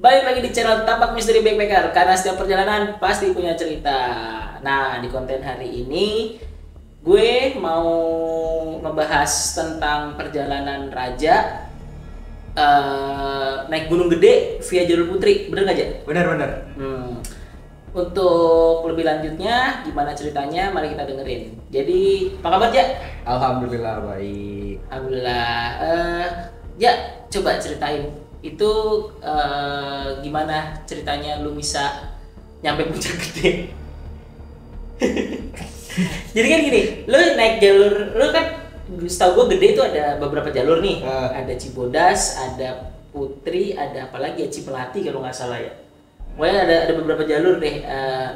Balik lagi di channel Tapak Misteri Backpacker, karena setiap perjalanan pasti punya cerita. Nah, di konten hari ini gue mau ngebahas tentang perjalanan raja naik Gunung Gede via jalur putri. Bener gak, Ja? Benar. Untuk lebih lanjutnya gimana ceritanya, mari kita dengerin. Jadi, apa kabar, Ja? Alhamdulillah baik. Alhamdulillah. Ja, coba ceritain itu gimana ceritanya lu bisa nyampe Puncak Gede. Jadi kan gini, lu naik jalur, lu kan setahu gue Gede itu ada beberapa jalur nih. Ada Cibodas, ada Putri, ada apa lagi ya, Cipelati kalau nggak salah ya. Pokoknya ada beberapa jalur deh.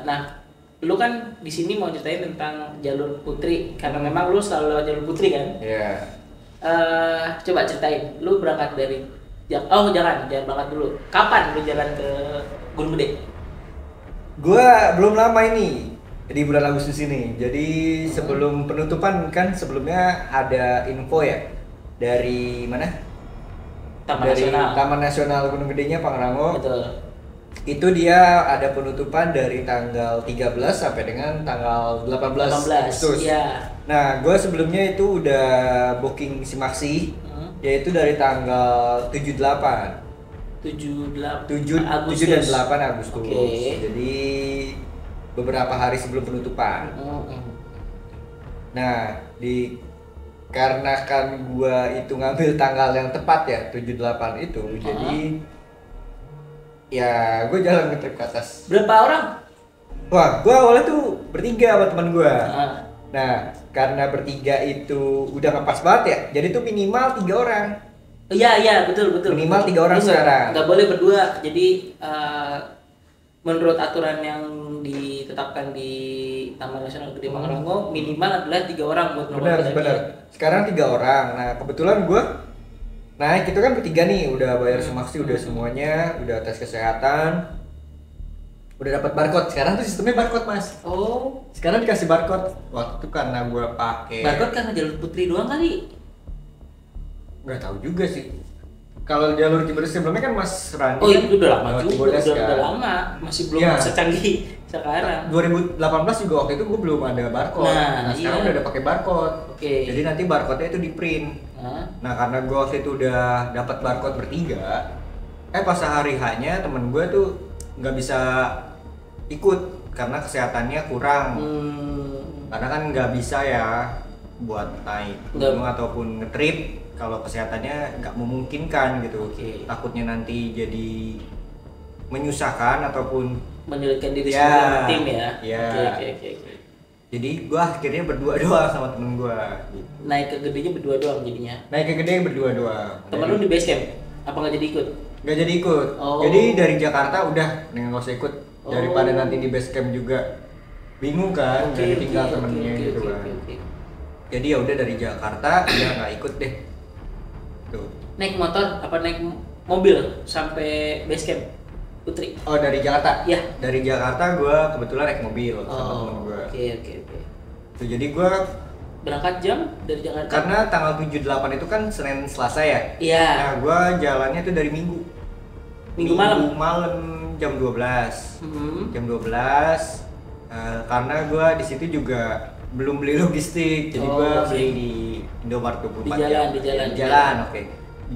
Nah, lu kan di sini mau ceritain tentang jalur Putri karena memang lu selalu lewat jalur Putri kan? Iya. Coba ceritain, lu berangkat dari jangan berangkat dulu. Kapan lu jalan ke Gunung Gede? Gua belum lama ini di bulan Agustus ini. Jadi sebelum penutupan kan sebelumnya ada info ya dari mana? Dari Taman Nasional Gunung Gedenya Pangrango. Betul. Itu dia ada penutupan dari tanggal 13 sampai dengan tanggal 18 Agustus. Iya. Nah, gue sebelumnya itu udah booking Simaksi, yaitu dari tanggal 7-8. 7 dan 8 Agustus. Okay. Jadi beberapa hari sebelum penutupan. Nah, karena kan gue itu ngambil tanggal yang tepat ya, 7-8 itu, jadi ya gue jalan ke trip ke atas. Berapa orang? Wah, gue awalnya tuh bertiga sama teman gue. Nah, karena bertiga itu udah ngepas banget ya, jadi tuh minimal 3 orang. Iya, betul. Minimal 3 orang sekarang. Nggak boleh berdua. Jadi menurut aturan yang ditetapkan di Taman Nasional Gede Pangrango, minimal adalah 3 orang buat benar. Sekarang 3 orang. Nah, kebetulan gue naik itu kan bertiga nih, udah bayar Simaksi, udah semuanya, udah tes kesehatan, udah dapat barcode. Sekarang tuh sistemnya barcode, Mas. Oh. Sekarang dikasih barcode. Waktu itu karena gue pakai. Barcode karena jalur Putri doang kali. Nggak tahu juga sih. Kalau jalur Cibodas sebelumnya kan Mas Randi. Oh, itu udah lama juga. Cibodas, udah lama, masih belum secanggih sekarang. 2018 juga waktu itu gue belum ada barcode. Nah, sekarang udah ada pakai barcode. Oke. Jadi nanti barcode-nya itu di print. Nah, karena gue waktu itu udah dapat barcode bertiga, pas sehari hanya temen gue tuh nggak bisa ikut karena kesehatannya kurang. Karena kan nggak bisa ya buat naik gunung ataupun ngetrip kalau kesehatannya nggak memungkinkan gitu. Takutnya nanti jadi menyusahkan ataupun menyulitkan diri sendiri tim ya. Oke. Jadi gua akhirnya berdua doang sama temen gua. Naik ke Gedenya berdua doang jadinya. Naik ke Gede berdua doang. Temen lu di base camp? Apa nggak jadi ikut? Nggak jadi ikut. Jadi dari Jakarta udah nggak usah ikut. Daripada nanti di base camp juga bingung kan, jadi tinggal temennya gitu kan. Jadi ya udah dari Jakarta dia nggak ikut deh. Tuh. Naik motor apa naik mobil sampai base camp Putri? Oh, dari Jakarta? Ya. Dari Jakarta gue kebetulan naik mobil sama temen gue. Oke. Tuh, jadi gue berangkat jam dari Jakarta? Karena tanggal 7-8 itu kan Senin Selasa ya? Iya. Nah, gue jalannya tuh dari Minggu malam jam 12. Jam 12 karena gue di situ juga belum beli logistik, jadi gue beli di Indomaret 24 jam. Di jalan, oke. Di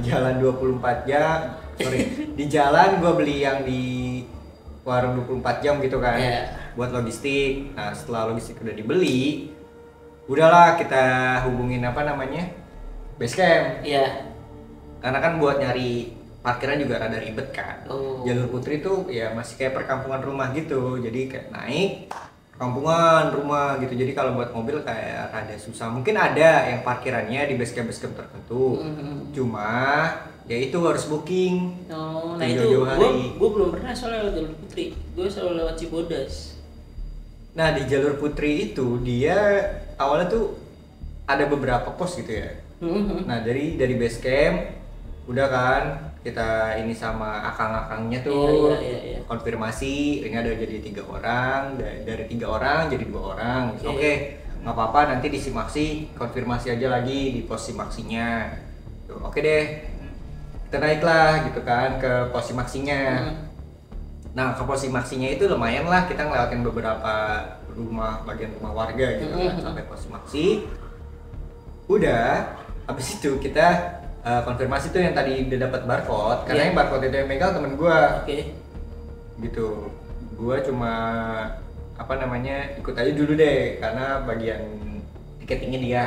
jalan 24 jam. Di jalan gue beli yang di warung 24 jam gitu kan. Buat logistik. Nah, setelah logistik udah dibeli, udahlah kita hubungin base camp. Karena kan buat nyari parkiran juga rada ribet kan. Jalur Putri tuh ya masih kayak perkampungan rumah gitu, jadi kayak naik perkampungan rumah gitu. Jadi kalau buat mobil kayak rada susah. Mungkin ada yang parkirannya di base camp tertentu. Cuma ya itu harus booking. Nah itu gue belum pernah soalnya lewat jalur Putri. Gue selalu lewat Cibodas. Nah, di jalur Putri itu dia awalnya tuh ada beberapa pos gitu ya. Nah, dari base camp udah kan kita ini sama akang-akangnya tuh konfirmasi ini ada jadi 3 orang, dari 3 orang jadi 2 orang. Oke, nggak apa-apa, nanti di Simaksi konfirmasi aja lagi di pos Simaksinya. Oke deh, kita naiklah gitu kan ke pos simaksinya. Nah ke pos simaksinya itu lumayan lah, kita ngelewatin beberapa bagian rumah warga gitu kan sampai pos simaksi. Udah habis itu kita konfirmasi tuh yang tadi udah dapat barcode, karena yang barcode itu yang megang temen gue. Gitu, gue cuma ikut aja dulu deh karena bagian tiketingnya dia.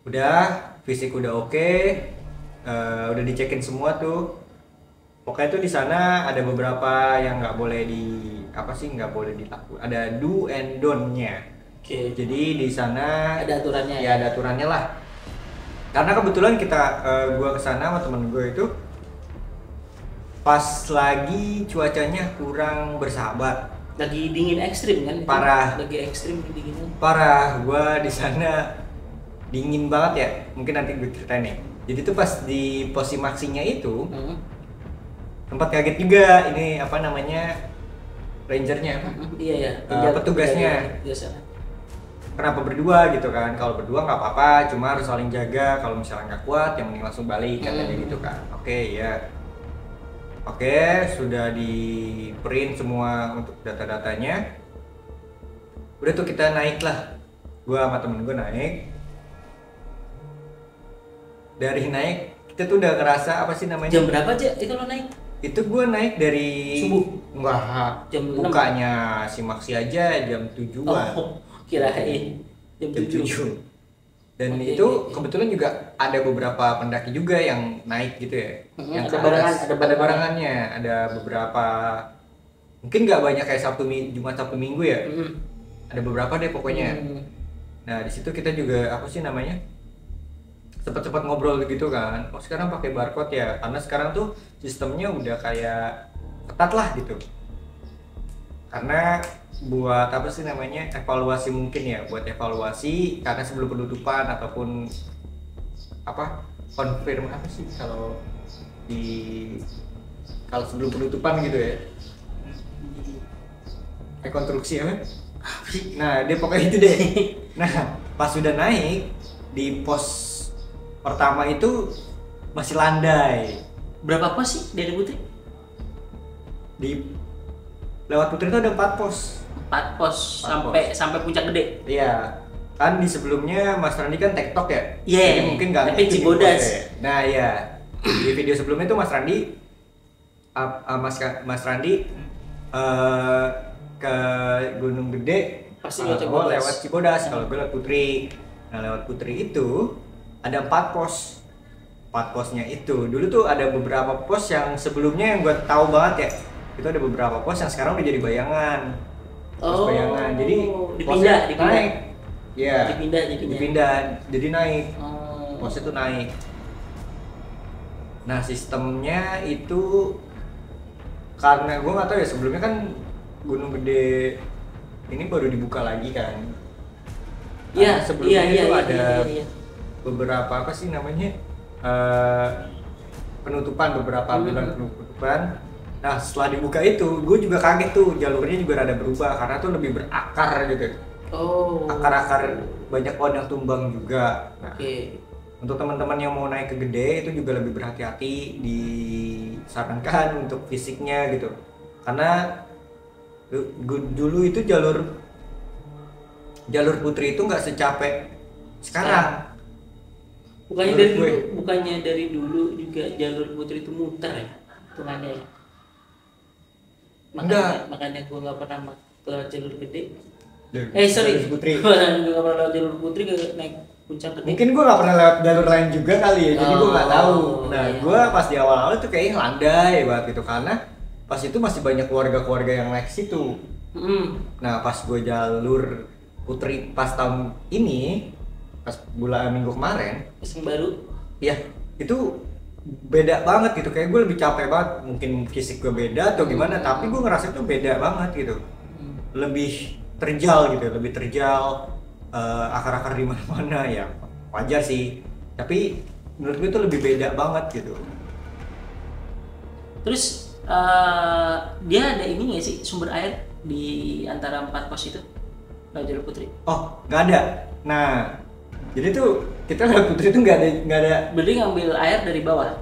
Udah fisik udah oke, udah dicekin semua tuh. Pokoknya tuh di sana ada beberapa yang nggak boleh dilakukan, ada do and don't-nya. Jadi di sana ada aturannya. Ya ada aturannya lah. Karena kebetulan gue kesana sama temen gue itu pas lagi cuacanya kurang bersahabat. Lagi dingin ekstrim kan? Parah. Lagi ekstrim dinginnya. Parah, gue di sana dingin banget ya. Mungkin nanti gue ceritain nih. Jadi tuh pas di pos simaksinya itu sempat kaget juga ini rangernya, petugasnya. Kenapa berdua gitu kan? Kalau berdua nggak apa-apa, cuma harus saling jaga. Kalau misalnya nggak kuat, yang mending langsung balik katanya gitu kan. Oke, sudah di print semua untuk data-datanya. Udah tuh kita naik lah. Gua sama temen gue naik. Dari naik kita tuh udah ngerasa Jam berapa aja itu lo naik? Itu gue naik dari subuh. Enggak, jam bukanya simaksi aja jam 7-an. Kirain jam 7. Dan itu kebetulan juga ada beberapa pendaki juga yang naik gitu ya. Yang ada barangannya, ada beberapa, mungkin nggak banyak kayak Jumat Sabtu Minggu ya. Ada beberapa deh pokoknya. Nah di situ kita juga cepat-cepat ngobrol gitu kan. Oh sekarang pakai barcode ya, karena sekarang tuh sistemnya udah kayak ketat lah gitu. Karena buat evaluasi mungkin ya, buat evaluasi karena sebelum penutupan ataupun konfirm kalau sebelum penutupan gitu ya, rekonstruksi nah dia pokoknya itu deh. Nah pas sudah naik di pos pertama itu masih landai. Berapa pos sih dari Putri? Lewat Putri itu ada 4 pos. 4 pos sampai puncak gede. Iya. Kan di sebelumnya Mas Randi kan TikTok ya? Iya. Jadi mungkin nggak tapi Cibodas. Nah iya. Di video sebelumnya itu Mas Randi ke Gunung Gede pasti lewat Cibodas. Kalau gue lewat Putri. Nah lewat Putri itu ada 4 pos. 4 posnya itu dulu tuh ada beberapa pos yang sebelumnya yang gue tahu banget ya. Itu ada beberapa pos yang sekarang udah jadi bayangan. Bayangan. Jadi dipindah naik. Iya. Dipindah jadi naik. Posnya tuh naik. Nah, sistemnya itu karena gue nggak tahu ya, sebelumnya kan Gunung Gede ini baru dibuka lagi kan. Iya, sebelumnya itu ada iya. beberapa penutupan, beberapa bulan penutupan. Nah setelah dibuka itu, gue juga kaget tuh, jalurnya juga rada berubah karena tuh lebih berakar gitu. Akar-akar banyak pohon yang tumbang juga. Nah, untuk teman-teman yang mau naik ke Gede itu juga lebih berhati-hati, disarankan untuk fisiknya gitu. Karena dulu itu jalur Putri itu nggak secapek sekarang. Bukannya dari dulu juga jalur Putri itu muter ya, hitungannya ya. Makanya gue nggak pernah lewat jalur Gede. Putri. Gue nggak pernah lewat jalur Putri naik puncak Gede. Mungkin gue nggak pernah lewat jalur lain juga kali ya, jadi gue nggak tahu. Nah, gue pas di awal-awal tuh kayaknya landai banget gitu karena pas itu masih banyak keluarga-keluarga yang naik situ. Nah, pas gue jalur Putri pas tahun ini, pas bulan minggu kemarin, yang baru, ya itu beda banget gitu, kayak gue lebih capek banget, mungkin fisik gue beda atau gimana, tapi gue ngerasa itu beda banget gitu, lebih terjal, akar-akar di mana-mana ya, wajar sih, tapi menurut gue itu lebih beda banget gitu. Terus dia ada ini nggak sih sumber air di antara 4 pos itu, jalur Putri? Oh, nggak ada. Nah, jadi tuh kita lewat Putri itu nggak ada. Berarti ngambil air dari bawah?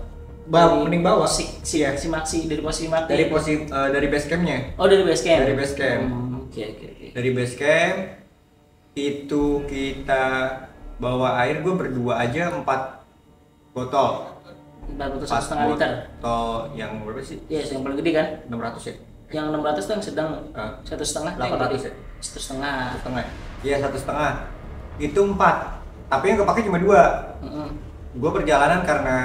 mending bawa si Maxi dari posisi mati. Dari base campnya. Oh, dari base camp. Dari base camp. Oke. Dari base camp itu kita bawa air, gue berdua aja 4 botol. 4 botol 1,5 liter. Botol yang berapa sih? Iya, yang paling gede kan? 600 ya. Yang 600 tuh yang sedang 1,5. 800 ya. 1,5. Iya, 1,5. Itu 4. Tapi yang kepake cuma 2. Gue perjalanan karena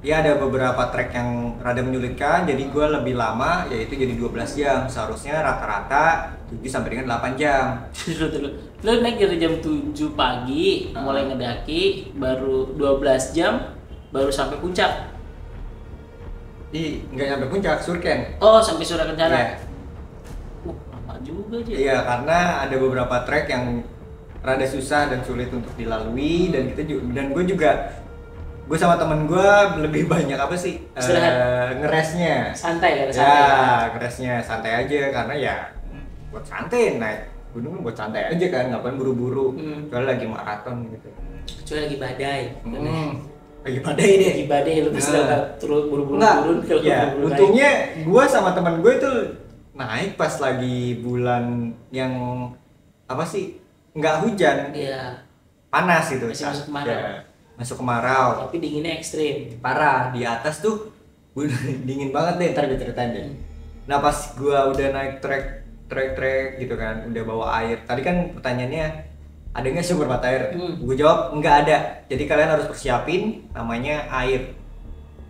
ya ada beberapa trek yang rada menyulitkan, jadi gue lebih lama, yaitu jadi 12 jam. Seharusnya rata-rata 7 sampai dengan 8 jam. Lo naik dari jam 7 pagi, mulai ngedaki, baru 12 jam, baru sampai puncak. Nggak sampai puncak, Surken. Oh, sampai Surya Kencana. Yeah. Lama juga aja. Iya, karena ada beberapa trek yang rada susah dan sulit untuk dilalui, dan gue sama temen gue lebih banyak apa sih ngeresnya, santai kan? Ngeresnya santai aja, karena ya buat santai, naik gunung buat santai aja kan, ngapain buru-buru, kecuali lagi maraton gitu, kecuali lagi badai. Lagi badai deh, lu bisa turun buru-buru turun. Ya untungnya gue sama temen gue itu naik pas lagi bulan yang apa sih, nggak hujan, panas gitu, masuk kemarau. Masuk kemarau. Tapi dinginnya ekstrim. Parah, di atas tuh dingin banget deh, ntar diceritain deh. Nah pas gua udah naik trek gitu kan, udah bawa air. Tadi kan pertanyaannya, ada nggak sumber mata air? Gue jawab nggak ada. Jadi kalian harus persiapin namanya air.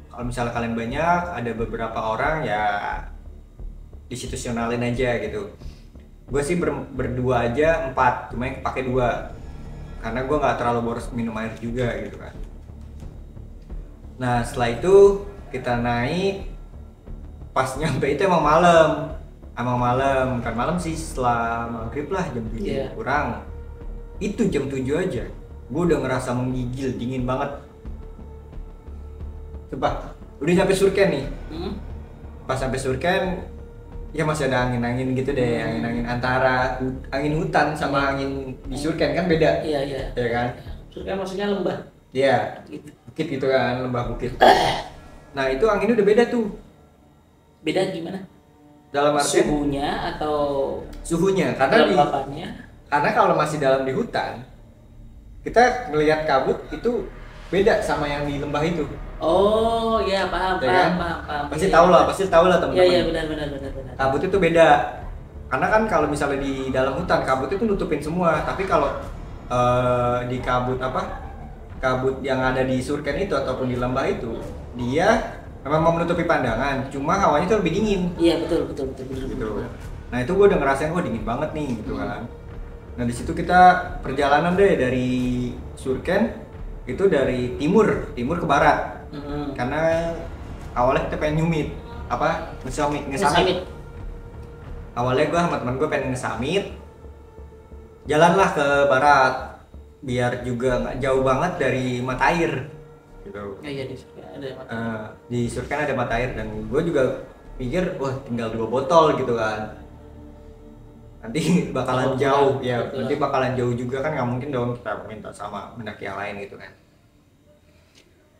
Kalau misalnya kalian banyak, ada beberapa orang ya disituasionalin aja gitu. Gue sih berdua aja 4, cuma yang pakai 2. Karena gue nggak terlalu boros minum air juga gitu kan. Nah setelah itu kita naik, pas nyampe itu emang malam kan, malam sih, setelah maghrib lah, jam 7 kurang. Itu jam 7 aja gue udah ngerasa menggigil, dingin banget. Coba udah sampai Surken nih. Pas sampai Surken ya masih ada angin-angin gitu deh, angin-angin antara angin hutan sama angin di Surken kan beda. Iya kan? Surken maksudnya lembah. Iya. Bukit gitu kan, lembah bukit. Nah, itu anginnya udah beda tuh. Beda gimana? Dalam artian suhunya atau suhunya, karena kalau masih dalam di hutan, kita ngelihat kabut itu beda sama yang di lembah itu. Oh iya, paham. Pasti tahu lah teman-teman. Iya benar. Kabut itu beda. Karena kan kalau misalnya di dalam hutan, kabut itu nutupin semua. Tapi kalau di kabut yang ada di Surken itu ataupun di lembah itu, dia memang menutupi pandangan. Cuma hawanya itu lebih dingin. Iya betul. Gitu. Nah itu gue udah ngerasain, dingin banget nih gitu kan. Nah di situ kita perjalanan deh dari Surken itu dari timur ke barat. Karena awalnya kita pengen nyumit ngesamit. Awalnya gue sama temen gue pengen ngesamit, jalanlah ke barat biar juga nggak jauh banget dari mata air gitu. Iya di Surken ada mata air. Di Surken ada mata air, dan gue juga pikir tinggal 2 botol gitu kan, nanti bakalan jauh ya, nanti bakalan jauh juga kan, nggak mungkin dong kita minta sama mendaki yang lain gitu kan.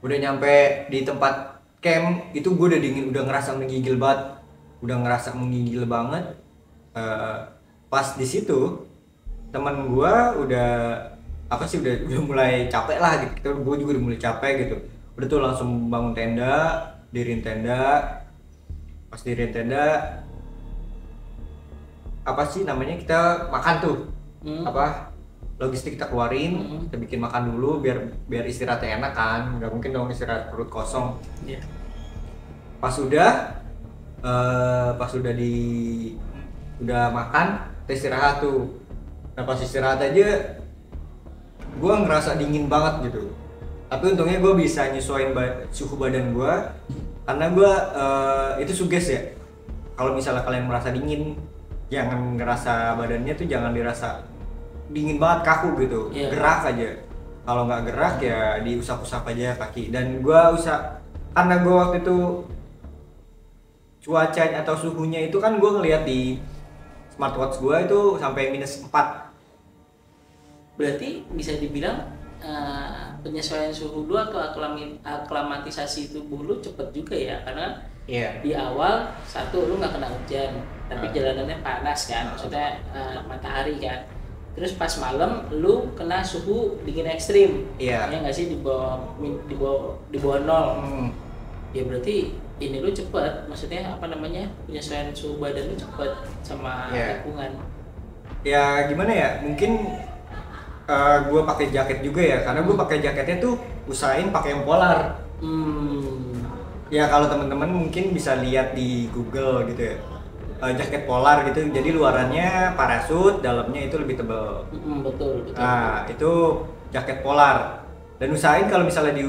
Udah nyampe di tempat camp itu gue udah dingin, udah ngerasa menggigil banget. Pas di situ teman gue udah mulai capek lah gitu. Gue juga udah mulai capek gitu. Udah tuh langsung bangun tenda, diriin tenda. Pas diriin tenda, kita makan tuh. Logistik kita keluarin, kita bikin makan dulu biar istirahatnya enak kan, nggak mungkin dong istirahat perut kosong. Pas udah makan, kita istirahat tuh. Nah pas istirahat aja gue ngerasa dingin banget gitu, tapi untungnya gue bisa nyesuaiin suhu badan gue, karena gue itu suges ya, kalau misalnya kalian merasa dingin, jangan ngerasa badannya tuh jangan dirasa dingin banget, kaku gitu, gerak aja. Kalau nggak gerak ya diusap-usap aja kaki. Dan karena gue waktu itu cuacanya atau suhunya itu kan gue ngeliat di smartwatch gue itu sampai -4. Berarti bisa dibilang penyesuaian suhu lu atau aklimatisasi tubuh lu cepet juga ya, karena di awal satu lu nggak kena hujan tapi jalanannya panas kan, maksudnya matahari kan, terus pas malam lu kena suhu dingin ekstrim, ya nggak sih, di bawah nol. Ya berarti ini lu cepet, maksudnya apa namanya, penyesuaian suhu badan lu cepet sama lingkungan. Ya gimana ya, mungkin gue pakai jaket juga ya, karena gue pakai jaketnya tuh usahain pakai yang polar. Ya kalau teman-teman mungkin bisa lihat di Google gitu ya, jaket polar gitu, jadi luarannya parasut, dalamnya itu lebih tebal. Betul. Nah itu jaket polar, dan usahain kalau misalnya di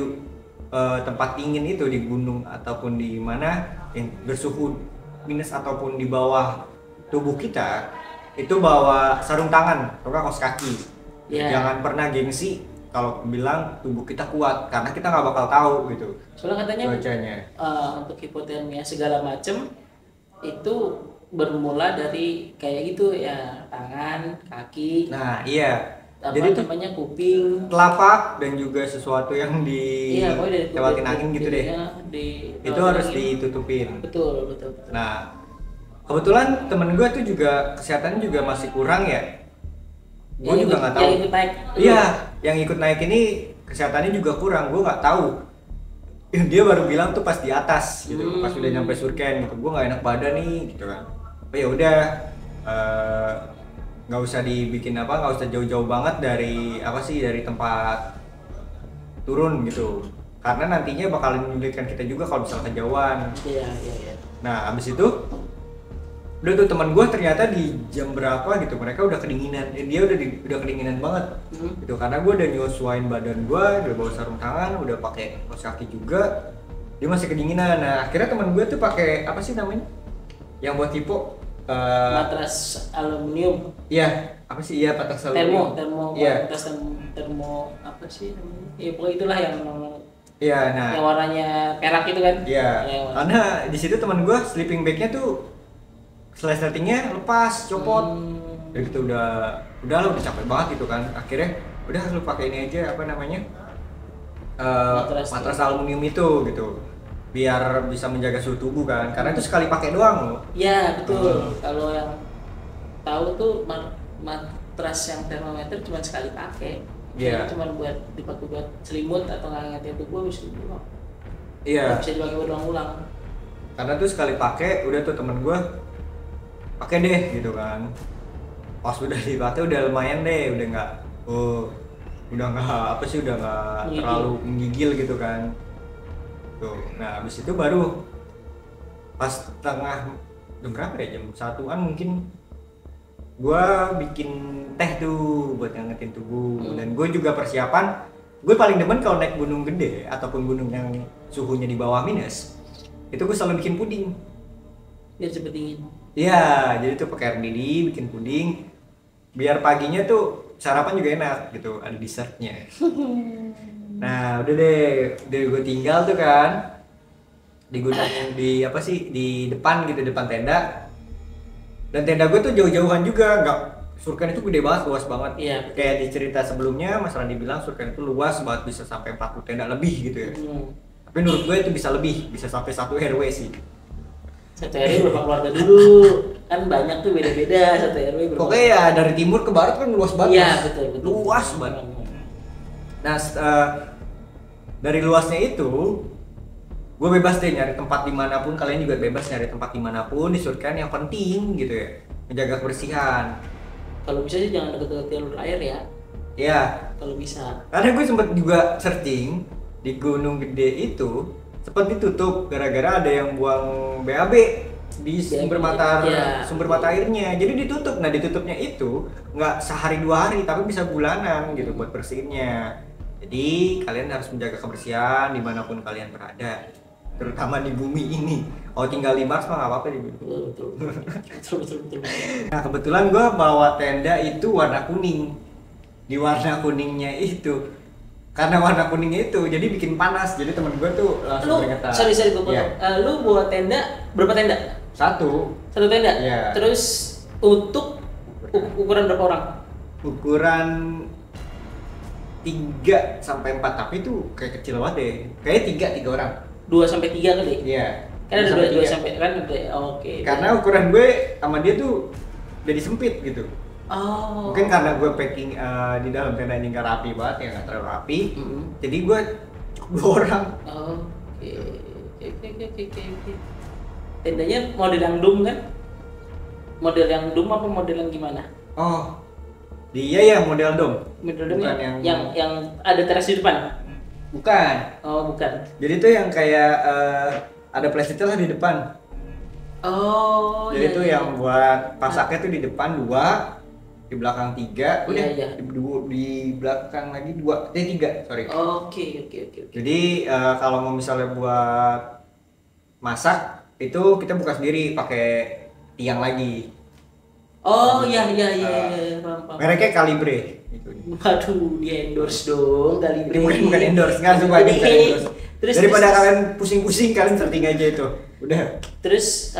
tempat dingin itu, di gunung ataupun di mana yang bersuhu minus ataupun di bawah tubuh kita, itu bawa sarung tangan atau kaos kaki. Jangan pernah gengsi kalau bilang tubuh kita kuat, karena kita nggak bakal tahu gitu. Soalnya katanya cuacanya untuk hipotermia segala macem itu bermula dari kayak gitu ya, tangan, kaki. Nah iya. Jadi namanya kuping, telapak, dan juga sesuatu yang lewatin angin gitu deh. Itu harus ditutupin. Betul. Nah kebetulan temen gue tuh juga kesehatannya juga masih kurang ya. Gue juga nggak tahu. Yang ikut naik. Iya, yang ikut naik ini kesehatannya juga kurang. Gue nggak tahu. Dia baru bilang tuh pas di atas gitu, pas udah nyampe Surken gitu. Gue nggak enak badan nih gitu kan. Oh ya udah, nggak usah dibikin nggak usah jauh-jauh banget dari dari tempat turun gitu. Karena nantinya bakalan menyulitkan kita juga kalau misalnya kejauhan. Iya. Nah abis itu udah tuh teman gue ternyata di jam berapa gitu mereka udah kedinginan, dia udah kedinginan banget gitu, karena gue udah nyesuain badan gue, udah bawa sarung tangan, udah pakai kaos kaki juga, dia masih kedinginan. Nah akhirnya teman gue tuh pakai apa sih namanya yang buat hipo, matras aluminium. Iya, apa sih? Iya, matras aluminium. Matras termo apa sih namanya? Ya pokoknya itulah yang nah yang warnanya perak itu kan. Iya. Karena di situ teman gue sleeping bagnya tuh resletingnya lepas, copot. Jadi gitu udah capek banget gitu kan. Akhirnya udah lu pakai ini aja matras aluminium itu gitu. Biar bisa menjaga suhu tubuh kan. Karena itu sekali pakai doang loh. Iya, betul. Kalau yang tahu tuh matras yang termometer cuma sekali pakai. Iya. Cuma buat dipakai buat selimut atau ngangetin tubuh habis itu doang. Iya. Bisa dipakai berulang-ulang. Karena tuh sekali pakai udah tuh temen gue pakai deh gitu kan. Pas udah dipakai udah lumayan deh, udah nggak terlalu menggigil gitu kan. Tuh. Nah, habis itu baru pas jam berapa ya? Jam 1-an mungkin gua bikin teh tuh buat ngangetin tubuh. Dan gue juga persiapan, gue paling demen kalau naik gunung gede ataupun gunung yang suhunya di bawah minus, itu gue selalu bikin puding biar cepet dingin. Iya, jadi tuh pakai air mendidih, bikin puding, biar paginya tuh sarapan juga enak gitu, ada dessertnya. Nah, udah gue tinggal tuh kan di gunung di depan gitu, depan tenda. Dan tenda gue tuh jauh-jauhan juga, nggak, Surken itu gede banget, luas banget. Iya. Kayak di cerita sebelumnya Mas Randi bilang Surken itu luas banget, bisa sampai 40 tenda lebih gitu ya. Tapi menurut gue itu bisa lebih, bisa sampai 1 RW sih. Satu RW berapa keluarga dulu, kan banyak tuh beda-beda satu RW berapa. Pokoknya ya dari timur ke barat kan luas banget. Iya, betul. Luas banget. Nah, dari luasnya itu gue bebas deh nyari tempat dimanapun, kalian juga bebas nyari tempat dimanapun di Surken, yang penting gitu ya menjaga kebersihan. Kalau bisa sih jangan deket-deket jalur air ya. Iya. Kalau bisa. Karena gue sempet juga searching di Gunung Gede itu sempat ditutup gara-gara ada yang buang BAB di sumber mata airnya, jadi ditutup. Nah ditutupnya itu nggak sehari 2 hari tapi bisa bulanan gitu buat bersihinnya. Jadi kalian harus menjaga kebersihan dimanapun kalian berada, terutama di bumi ini. Oh tinggal di Mars mah nggak apa-apa di bumi. Betul. Nah kebetulan gue bawa tenda itu warna kuning. Di warna kuningnya itu, karena warna kuningnya itu jadi bikin panas, jadi temen gue tuh langsung keringetan. Sorry gue potong. Lu buat tenda berapa tenda? Satu tenda. Yeah. Terus untuk ukuran berapa orang? Ukuran 3 sampai 4, tapi itu kayak kecil banget deh. Kayaknya 3 orang. 2 sampai 3 kali. Iya. Kan ada 2 sampai kan ada. Oke. Karena ukuran gue sama dia tuh jadi sempit gitu. Oh. Mungkin karena gue packing di dalam tenda ini nggak rapi banget ya, nggak terlalu rapi. Jadi gue cukup 2 orang. Oke. Tendanya model yang dum kan? Model yang dum apa model yang gimana? Oh, dia ya model dom. Model dom yang ada teras di depan? Bukan. Oh, bukan. Jadi tuh yang kayak ada plastiknya lah di depan. Oh. Jadi tuh yang buat pasaknya tuh di depan 2, di belakang 3, udah di belakang lagi 3, sorry. Oke. Jadi kalau mau misalnya buat masak itu kita buka sendiri pakai tiang lagi. Oh iya. Paham. Mereknya Calibre. Waduh, di endorse dong Calibre. Bukan endorse, nggak suka aja endorse. Daripada kalian pusing-pusing, kalian setting aja itu. Udah. Terus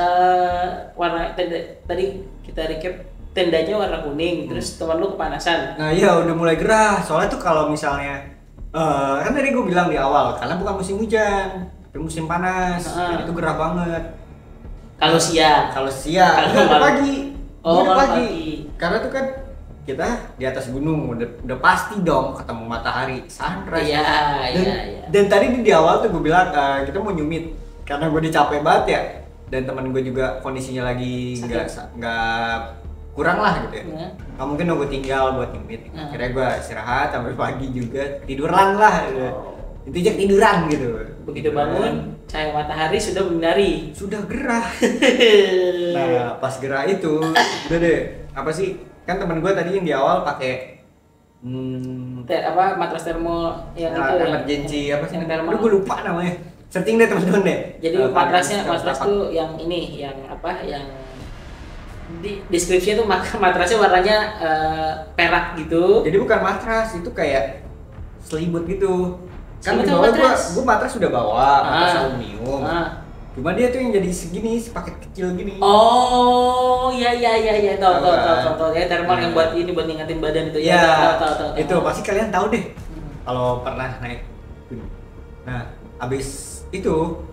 warna tenda tadi kita recap, tendanya warna kuning. Terus teman lu kepanasan. Nah iya udah mulai gerah. Soalnya tuh kalau misalnya kan tadi gue bilang di awal karena bukan musim hujan, tapi musim panas. Jadi itu gerah banget. Kalau siang. Kalau pagi. Pagi. Karena tuh kan kita di atas gunung udah pasti dong ketemu matahari sunrise. Iya. Dan tadi di awal tuh gue bilang kita mau nyumit karena gue udah capek banget ya, dan teman gue juga kondisinya lagi nggak kurang lah gitu ya. Nggak mungkin gue tinggal buat nyumit. Akhirnya gue istirahat sampai pagi juga, tiduran lah. Intinya tiduran gitu. Begitu bangun, cahaya matahari sudah menyinari. Sudah gerah. Nah pas gerah itu udah deh, apa sih, kan teman gue tadi yang di awal pakai matras termo yang itu emergency apa sih? Yang Gue lupa namanya. Searching deh teman-teman deh. Jadi matras tuh yang ini, yang apa, yang di deskripsinya tuh matrasnya warnanya perak gitu. Jadi bukan matras, itu kayak selimut gitu. Kan di bawah gue matras sudah bawa, matras aluminium. Cuma dia tuh yang jadi segini, paket kecil gini. Oh, iya. Tahu. Ya thermal yang buat ini, buat ngingetin badan itu. Ya, tahu. Itu pasti kalian tahu deh. Kalau pernah naik gunung. Nah, abis itu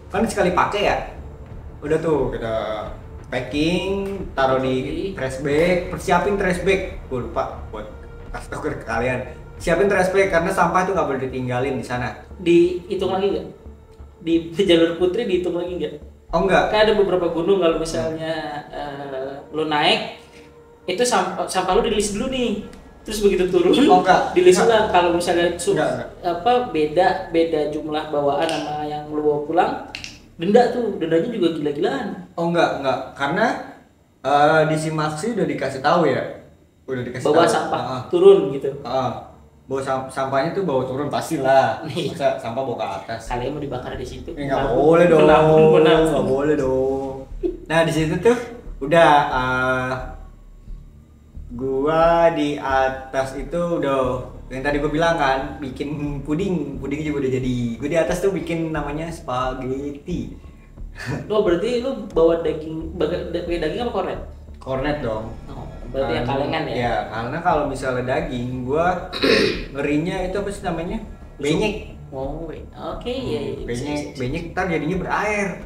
kan sekali pakai ya. Udah tuh kita packing, taruh di trash bag, persiapin trash bag. Gue lupa buat kasih tau ke kalian. Siapin trash bag karena sampah itu nggak boleh ditinggalin di sana. Dihitung lagi nggak? Di jalur Putri dihitung lagi nggak? Oh enggak. Kan ada beberapa gunung kalau misalnya lo naik itu sampah lo dilis dulu nih. Terus begitu turun, dilis ulang. Kalau misalnya beda jumlah bawaan sama yang lo bawa pulang, dendanya juga gila-gilaan. Oh enggak, karena di Simaksi udah dikasih tahu ya, bawa sampah turun gitu. Bawa sampahnya tuh bawa turun pastilah. Masa sampah bawa ke atas. Kalian mau dibakar di situ? Nggak boleh dong. Nggak boleh dong. Nah di situ tuh udah gua di atas itu udah yang tadi gua bilang kan, bikin puding juga udah jadi. Gua di atas tuh bikin namanya spaghetti. Lo berarti lo bawa daging apa kornet? Kornet dong. Berarti yang kalengan ya? Ya, karena kalau misalnya daging, gua ngerinya itu apa sih namanya? Benyek. Oh, oke. Iya. Benyek ntar jadinya berair.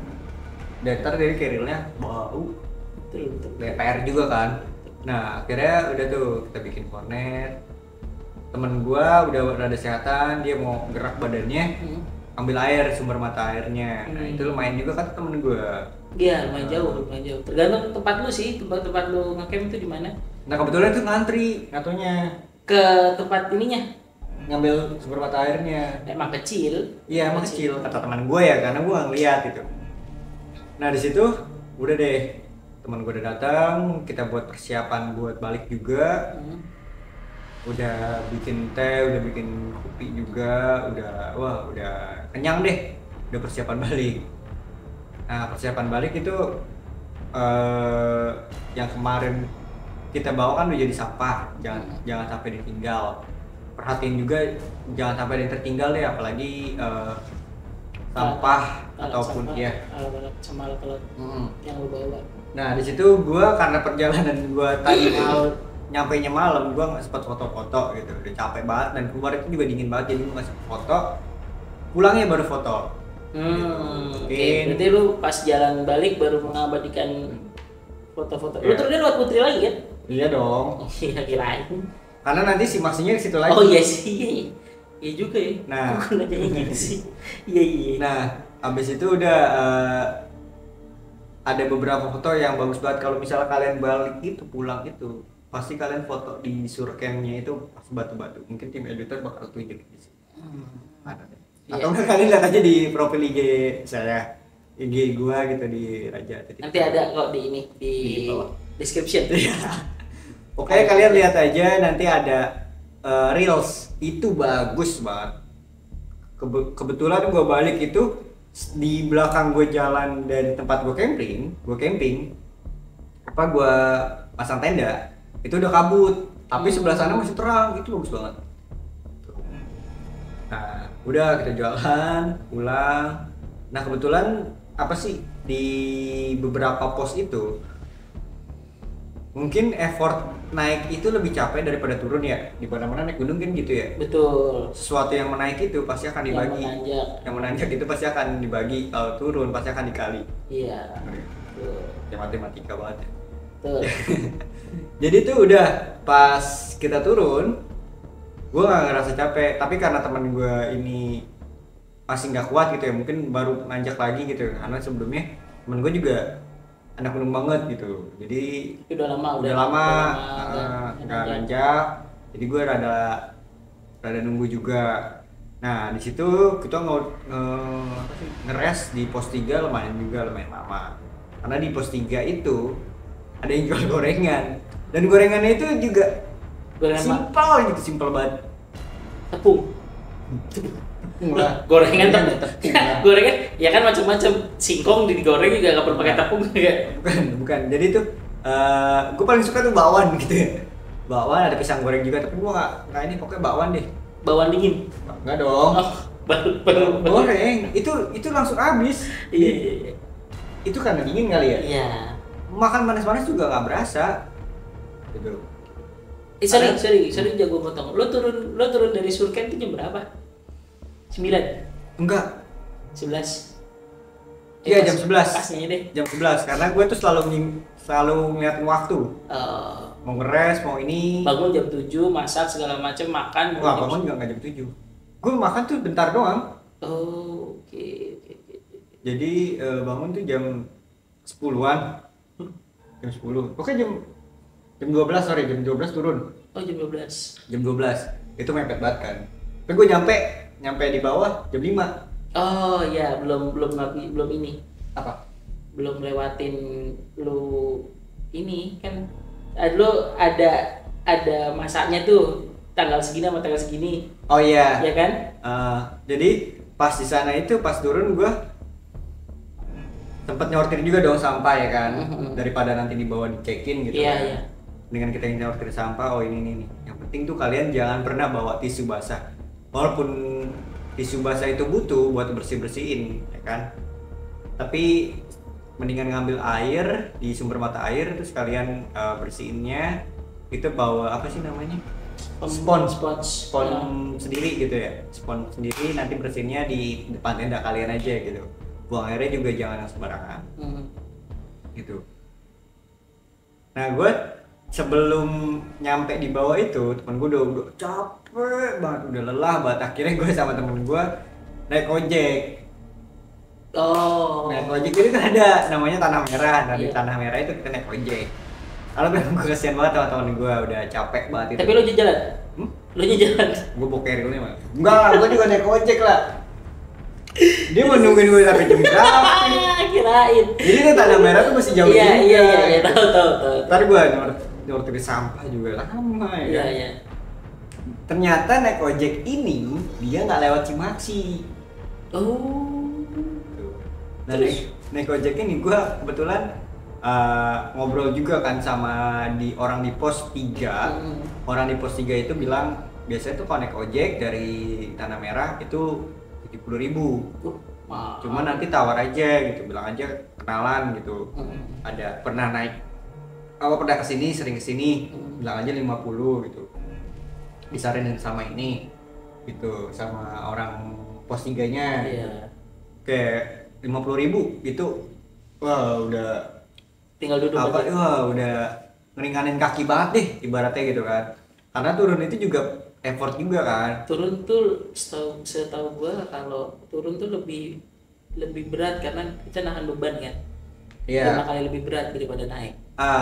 Dan ntar dari kerilnya bau. Betul. PR juga kan. Nah, akhirnya udah tuh kita bikin kornet. Temen gua udah rada sehatan, dia mau gerak badannya, ambil air, sumber mata airnya. Nah, itu lumayan juga kan temen gua. Iya, lumayan jauh. Tergantung tempat lu sih, tempat lu ngecamp itu di mana. Nah, kebetulan itu ngantri katanya ke tempat ininya, ngambil sumber mata airnya. Emang kecil. Iya, emang kecil kata teman gue ya, karena gue ngeliat itu. Nah, di situ udah deh, teman gue udah datang, kita buat persiapan buat balik juga. Udah bikin teh, udah bikin kopi juga, udah kenyang deh. Udah persiapan balik. Nah, persiapan balik itu yang kemarin kita bawa kan udah jadi sampah, jangan sampai ditinggal. Perhatiin juga jangan sampai ada yang tertinggal deh, apalagi sampah ataupun sampah, ya alat yang lu bawa. Nah di situ gua karena perjalanan gua tadi nyampainya malam, gue nggak sempat foto-foto gitu, udah capek banget dan keluar itu juga dingin banget jadi gue nggak sempat foto, pulangnya baru foto. Oke. Berarti lu pas jalan balik baru mengabadikan foto-foto. Lu turunnya lewat Putri lagi kan? Iya dong. Iya kirain. Karena nanti si Maksinya di situ lagi. Oh iya sih. Iya juga ya. Nah, bukan aja gitu sih. Iya. Nah, habis itu udah ada beberapa foto yang bagus banget. Kalau misalnya kalian balik itu pulang itu pasti kalian foto di surcamnya itu pas batu-batu. Mungkin tim editor bakal tunjuk di sini. Ada deh. Atau kalian lihat aja di profil IG saya, IG gua gitu di Raja. Nanti ada kok di ini di description. Oke, kalian lihat aja nanti ada reels itu bagus banget. Kebetulan gua balik itu di belakang gue jalan dari tempat gue camping, gue pasang tenda itu udah kabut, tapi sebelah sana masih terang, itu bagus banget. Nah, udah kita jalan pulang. Nah kebetulan apa sih di beberapa pos itu mungkin effort naik itu lebih capek daripada turun ya. Di mana-mana naik gunung kan gitu ya. Betul. Sesuatu yang menaik itu pasti akan dibagi. Yang menanjak itu pasti akan dibagi. Kalau turun pasti akan dikali. Iya. Betul. Ya matematika banget ya. Betul. Jadi tuh udah pas kita turun, gue nggak ngerasa capek. Tapi karena teman gue ini masih nggak kuat gitu ya, mungkin baru nanjak lagi gitu. Karena sebelumnya temen gue juga anak gunung banget gitu, jadi udah lama nggak nanjak, jadi gue rada nunggu juga. Nah di situ kita ngeres di pos 3 lumayan lama, karena di pos 3 itu ada yang jual gorengan, dan gorengannya itu juga simpel banget, tepung. Gorengan gorengan ya kan macam-macam, singkong digoreng juga nggak perlu pakai tepung ya. Bukan jadi tuh gue paling suka tuh bakwan gitu ya, bakwan ada pisang goreng juga, tapi gue nggak ini pokoknya bakwan deh. Bakwan dingin nggak dong, baru goreng itu langsung habis. Iya. Itu karena dingin kali ya. Iya, makan panas juga nggak berasa gitu. Sorry jago potong. Lo turun dari surken itu jam berapa? 9? Enggak. 11? Iya jam 11. Pasnya deh. Jam 11 karena gue tuh selalu ngeliatin waktu. Mau ngeres, mau ini. Bangun jam 7, masak segala macam, makan. Wah, bangun juga nggak jam 7. Gue makan tuh bentar doang. Oh, oke. Jadi bangun tuh jam 10-an. Jam 10. Oke, jam 12, jam 12 turun. Oh, jam 12. Jam 12. Itu mepet banget kan. Tapi gue nyampe di bawah jam 5. Oh iya, belum ini. Apa? Belum lewatin lu ini kan. Lu ada masaknya tuh tanggal segini sama tanggal segini. Oh iya. Iya kan? Jadi pas di sana itu pas turun gua sempet nyortir juga dong sampah ya kan. Daripada nanti dibawa dicekin gitu. Iya, kan. iya. Dengan kita nyortir sampah, oh ini. Yang penting tuh kalian jangan pernah bawa tisu basah. Walaupun tisu basah itu butuh buat bersih-bersihin, ya kan? Tapi mendingan ngambil air di sumber mata air terus kalian bersihinnya itu bawa apa sih namanya? Spons sendiri gitu ya. Spons sendiri, nanti bersihinnya di depan tenda kalian aja gitu. Buang airnya juga jangan yang sembarangan. Gitu. Nah, gue sebelum nyampe di bawah itu, temen gue udah capek banget, udah lelah banget. Akhirnya gue sama temen gue naik ojek. Naik ojek itu kan ada namanya Tanah Merah. Nah, di Tanah Merah itu kita naik ojek. Kalau memang gue kesian banget sama temen gue, udah capek banget itu. Tapi lo jalan? Lo jalan? Gue boker gue nih mah. Enggak lah, gue juga naik ojek lah. Dia mau nungguin gue sampai jam berapa? Kirain. Jadi di Tanah Merah tuh masih jauh juga. Iya, tahu. Ntar gue nyortir sampah juga lama ya. Iya. Ternyata naik ojek ini dia nggak lewat Cimaksi. Nah, naik ojek ini gue kebetulan ngobrol juga kan sama orang di pos 3. Orang di pos 3 itu bilang biasanya tuh kalau naik ojek dari Tanah Merah itu 70.000. Cuma nanti tawar aja gitu, bilang aja kenalan gitu. Ada pernah naik Awal pernah kesini, sering kesini, bilang aja 50 gitu. Disarankan sama ini gitu, sama orang pos 3-nya. Iya. Kayak 50.000 gitu. Wah, udah Tinggal duduk apa? aja. Wah, udah ngeringanin kaki banget deh ibaratnya gitu kan. Karena turun itu juga effort juga kan. Turun tuh setahu gua kalau turun tuh lebih berat karena kita nahan beban kan. Iya. 5 kali lebih berat daripada naik.